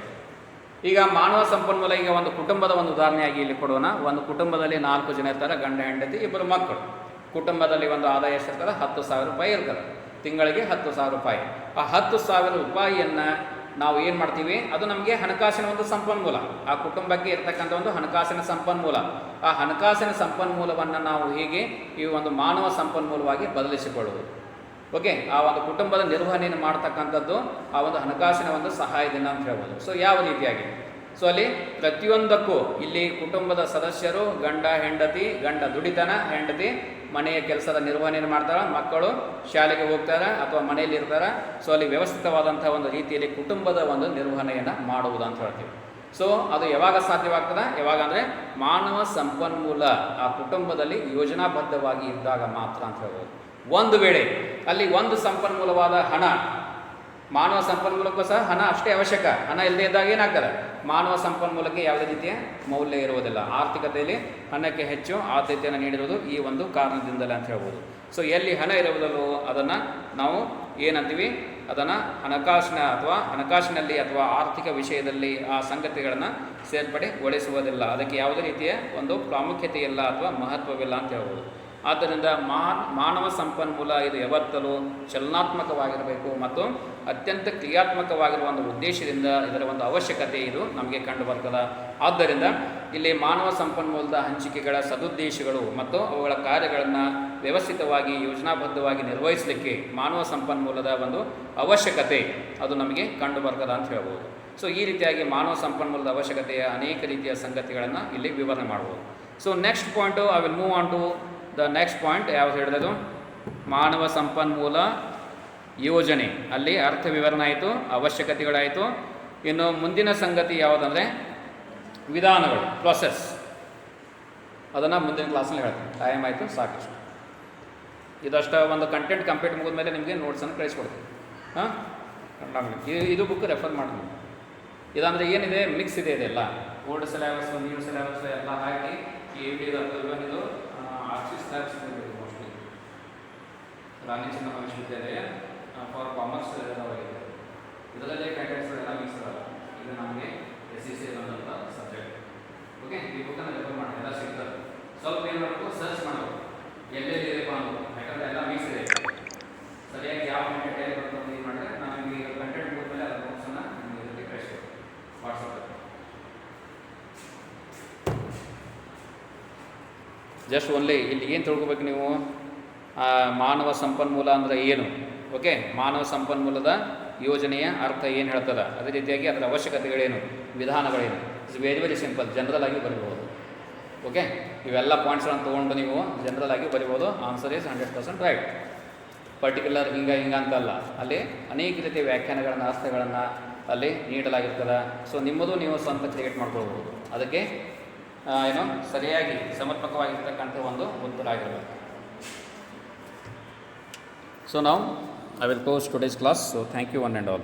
ಈಗ ಮಾನವ ಸಂಪನ್ಮೂಲ, ಈಗ ಒಂದು ಕುಟುಂಬದ ಒಂದು ಉದಾಹರಣೆಯಾಗಿ ಇಲ್ಲಿ ಕೊಡೋಣ. ಒಂದು ಕುಟುಂಬದಲ್ಲಿ 4 ಜನ ಇರ್ತಾರೆ, ಗಂಡ ಹೆಂಡತಿ 2 ಮಕ್ಕಳು. ಕುಟುಂಬದಲ್ಲಿ ಒಂದು ಆದಾಯ ಎಷ್ಟಿರ್ತದೆ? 10,000 ರೂಪಾಯಿ ಇರ್ತದೆ, ತಿಂಗಳಿಗೆ 10,000 ರೂಪಾಯಿ. ಆ 10,000 ರೂಪಾಯಿಯನ್ನು ನಾವು ಏನು ಮಾಡ್ತೀವಿ, ಅದು ನಮಗೆ ಹಣಕಾಸಿನ ಒಂದು ಸಂಪನ್ಮೂಲ, ಆ ಕುಟುಂಬಕ್ಕೆ ಇರ್ತಕ್ಕಂಥ ಒಂದು ಹಣಕಾಸಿನ ಸಂಪನ್ಮೂಲ. ಆ ಹಣಕಾಸಿನ ಸಂಪನ್ಮೂಲವನ್ನು ನಾವು ಹೀಗೆ ಈ ಒಂದು ಮಾನವ ಸಂಪನ್ಮೂಲವಾಗಿ ಬದಲಿಸಿಕೊಳ್ಳುವುದು. ಓಕೆ, ಆ ಒಂದು ಕುಟುಂಬದ ನಿರ್ವಹಣೆಯನ್ನು ಮಾಡ್ತಕ್ಕಂಥದ್ದು ಆ ಒಂದು ಹಣಕಾಸಿನ ಒಂದು ಸಹಾಯದಿಂದ ಅಂತ ಹೇಳ್ಬೋದು. ಸೊ ಯಾವ ರೀತಿಯಾಗಿ, ಸೊ ಅಲ್ಲಿ ಪ್ರತಿಯೊಂದಕ್ಕೂ ಇಲ್ಲಿ ಕುಟುಂಬದ ಸದಸ್ಯರು, ಗಂಡ ದುಡಿತಾನ, ಹೆಂಡತಿ ಮನೆಯ ಕೆಲಸದ ನಿರ್ವಹಣೆಯನ್ನು ಮಾಡ್ತಾರೆ, ಮಕ್ಕಳು ಶಾಲೆಗೆ ಹೋಗ್ತಾರೆ ಅಥವಾ ಮನೆಯಲ್ಲಿ ಇರ್ತಾರೆ. ಸೊ ಅಲ್ಲಿ ವ್ಯವಸ್ಥಿತವಾದಂಥ ಒಂದು ರೀತಿಯಲ್ಲಿ ಕುಟುಂಬದ ಒಂದು ನಿರ್ವಹಣೆಯನ್ನು ಮಾಡುವುದು ಅಂತ ಹೇಳ್ತೀವಿ. ಸೊ ಅದು ಯಾವಾಗ ಸಾಧ್ಯವಾಗ್ತದೆ? ಯಾವಾಗ ಅಂದರೆ ಮಾನವ ಸಂಪನ್ಮೂಲ ಆ ಕುಟುಂಬದಲ್ಲಿ ಯೋಜನಾಬದ್ಧವಾಗಿ ಇದ್ದಾಗ ಮಾತ್ರ ಅಂತ ಹೇಳ್ಬೋದು. ಒಂದು ವೇಳೆ ಅಲ್ಲಿ ಒಂದು ಸಂಪನ್ಮೂಲವಾದ ಹಣ, ಮಾನವ ಸಂಪನ್ಮೂಲಕ್ಕೂ ಸಹ ಹಣ ಅಷ್ಟೇ ಅವಶ್ಯಕ. ಹಣ ಇಲ್ಲದೆ ಇದ್ದಾಗ ಏನಾಗ್ತದೆ? ಮಾನವ ಸಂಪನ್ಮೂಲಕ್ಕೆ ಯಾವುದೇ ರೀತಿಯ ಮೌಲ್ಯ ಇರುವುದಿಲ್ಲ. ಆರ್ಥಿಕತೆಯಲ್ಲಿ ಹಣಕ್ಕೆ ಹೆಚ್ಚು ಆದ್ಯತೆಯನ್ನು ನೀಡಿರುವುದು ಈ ಒಂದು ಕಾರಣದಿಂದಲೇ ಅಂತ ಹೇಳ್ಬೋದು. ಸೊ ಎಲ್ಲಿ ಹಣ ಇರುವುದಲ್ಲೋ ಅದನ್ನು ನಾವು ಏನಂತೀವಿ, ಅದನ್ನು ಹಣಕಾಸಿನಲ್ಲಿ ಅಥವಾ ಆರ್ಥಿಕ ವಿಷಯದಲ್ಲಿ ಆ ಸಂಗತಿಗಳನ್ನು ಸೇರ್ಪಡೆಗೊಳಿಸುವುದಿಲ್ಲ. ಅದಕ್ಕೆ ಯಾವುದೇ ರೀತಿಯ ಒಂದು ಪ್ರಾಮುಖ್ಯತೆ ಇಲ್ಲ ಅಥವಾ ಮಹತ್ವವಿಲ್ಲ ಅಂತ ಹೇಳ್ಬೋದು. ಆದ್ದರಿಂದ ಮಾನವ ಸಂಪನ್ಮೂಲ ಇದು ಯಾವತ್ತಲೂ ಚಲನಾತ್ಮಕವಾಗಿರಬೇಕು ಮತ್ತು ಅತ್ಯಂತ ಕ್ರಿಯಾತ್ಮಕವಾಗಿರುವ ಒಂದು ಉದ್ದೇಶದಿಂದ ಇದರ ಒಂದು ಅವಶ್ಯಕತೆ ಇದು ನಮಗೆ ಕಂಡು ಬರ್ತದೆ. ಆದ್ದರಿಂದ ಇಲ್ಲಿ ಮಾನವ ಸಂಪನ್ಮೂಲದ ಹಂಚಿಕೆಗಳ ಸದುದ್ದೇಶಗಳು ಮತ್ತು ಅವುಗಳ ಕಾರ್ಯಗಳನ್ನು ವ್ಯವಸ್ಥಿತವಾಗಿ ಯೋಜನಾಬದ್ಧವಾಗಿ ನಿರ್ವಹಿಸಲಿಕ್ಕೆ ಮಾನವ ಸಂಪನ್ಮೂಲದ ಒಂದು ಅವಶ್ಯಕತೆ ಅದು ನಮಗೆ ಕಂಡು ಬರ್ತದೆ ಅಂತ ಹೇಳ್ಬೋದು. ಸೊ ಈ ರೀತಿಯಾಗಿ ಮಾನವ ಸಂಪನ್ಮೂಲದ ಅವಶ್ಯಕತೆಯ ಅನೇಕ ರೀತಿಯ ಸಂಗತಿಗಳನ್ನು ಇಲ್ಲಿ ವಿವರಣೆ ಮಾಡ್ಬೋದು. So next point I will move on to the next point. ಯಾವುದು ಹೇಳಿದದು? ಮಾನವ ಸಂಪನ್ಮೂಲ ಯೋಜನೆ. ಅಲ್ಲಿ ಅರ್ಥ ವಿವರಣೆ ಆಯಿತು, ಅವಶ್ಯಕತೆಗಳಾಯಿತು. ಇನ್ನು ಮುಂದಿನ ಸಂಗತಿ ಯಾವುದಂದರೆ ವಿಧಾನಗಳು, ಪ್ರೊಸೆಸ್. ಅದನ್ನು ಮುಂದಿನ ಕ್ಲಾಸಲ್ಲಿ ಹೇಳ್ತೀನಿ. ಟೈಮ್ ಆಯಿತು, ಸಾಕಷ್ಟು. ಇದಷ್ಟು ಒಂದು ಕಂಟೆಂಟ್ ಕಂಪ್ಲೀಟ್ ಮುಗಿದ ಮೇಲೆ ನಿಮಗೆ ನೋಟ್ಸನ್ನು ಕಳಿಸ್ಕೊಡ್ತೀನಿ. ಹಾಂ, ಇದು ಬುಕ್ ರೆಫರ್ ಮಾಡಿ. ಇದಂದರೆ ಏನಿದೆ, ಮಿಕ್ಸ್ ಇದೆ, ಇದೆಲ್ಲ ಓಲ್ಡ್ ಸಿಲೆಬಸ್, ನ್ಯೂ ಸಿಲೆಬಸ್ ಎಲ್ಲ ಹಾಕಿ ಇದು ಆರ್ಚಿಸ್ ಮೋಸ್ಟ್ಲಿ ರಾಣಿ ಚೆನ್ನಮ್ಮ ವಿಶ್ವವಿದ್ಯಾಲಯ ಫಾರ್ ಕಾಮರ್ಸ್ ಅವರಿಗೆ ಇದರಲ್ಲೇ ಕಂಟೆಂಟ್ಸ್ಗಳೆಲ್ಲ ಮಿಕ್ಸ್ ಇರಲ್ಲ. ಇದು ನಮಗೆ SEC ಅನ್ನೋಂಥ ಸಬ್ಜೆಕ್ಟ್. ಓಕೆ, ಈ ಬುಕ್ಕನ್ನು ರೆಫರ್ ಮಾಡಿ, ಎಲ್ಲ ಸಿಗ್ತದೆ. ಸ್ವಲ್ಪ ಏನು ಮಾಡಬೇಕು, ಸರ್ಚ್ ಮಾಡಬೇಕು, ಎಲ್ಲೆಲ್ಲಿ ಇದೆ ಅನ್ನೋದು. ಯಾಕಂದರೆ ಎಲ್ಲ ಮಿಕ್ಸ್ ಇದೆ. ಸರಿಯಾಗಿ ಯಾವ ಕಂಟೆಂಟ್ ಎಲ್ಲಿ ಬರ್ತದೆ ಏನು ಮಾಡಿದ್ರೆ ನಾನು ಈಗ ಕಂಟೆಂಟ್ ಮುಗಿದ ಮೇಲೆ ಅದರ ನೋಟ್ಸನ್ನು ನಿಮಗೆ ಇದಕ್ಕೆ ಕಳಿಸ್ಬೇಕು ವಾಟ್ಸಪ್ಪಲ್ಲಿ. ಜಸ್ಟ್ ಓನ್ಲಿ ಇಲ್ಲಿ ಏನು ತಿಳ್ಕೊಬೇಕು ನೀವು, ಮಾನವ ಸಂಪನ್ಮೂಲ ಅಂದರೆ ಏನು, ಓಕೆ, ಮಾನವ ಸಂಪನ್ಮೂಲದ ಯೋಜನೆಯ ಅರ್ಥ ಏನು ಹೇಳ್ತದೆ, ಅದೇ ರೀತಿಯಾಗಿ ಅದರ ಅವಶ್ಯಕತೆಗಳೇನು, ವಿಧಾನಗಳೇನು. ಇಟ್ಸ್ ವೆರಿ ಸಿಂಪಲ್, ಜನರಲ್ ಆಗಿ ಬರಿಬೋದು. ಓಕೆ, ಇವೆಲ್ಲ ಪಾಯಿಂಟ್ಸ್ಗಳನ್ನು ತೊಗೊಂಡು ನೀವು ಜನರಲ್ ಆಗಿ ಬರಿಬೋದು. Answer is 100% right. ಪರ್ಟಿಕ್ಯುಲರ್ ಹಿಂಗೆ ಅಂತಲ್ಲ, ಅಲ್ಲಿ ಅನೇಕ ರೀತಿಯ ವ್ಯಾಖ್ಯಾನಗಳನ್ನು, ಅರ್ಥಗಳನ್ನು ಅಲ್ಲಿ ನೀಡಲಾಗಿರ್ತದೆ. ಸೊ ನಿಮ್ಮದು ನೀವು ಸ್ವಂತ ಕ್ರಿಯೇಟ್ ಮಾಡ್ಕೊಳ್ಬೋದು. ಅದಕ್ಕೆ ಏನು ಸರಿಯಾಗಿ ಸಮರ್ಪಕವಾಗಿರ್ತಕ್ಕಂಥ ಒಂದು ಉತ್ತರ ಆಗಿರಬೇಕು. So now I will close today's class. So thank you one and all.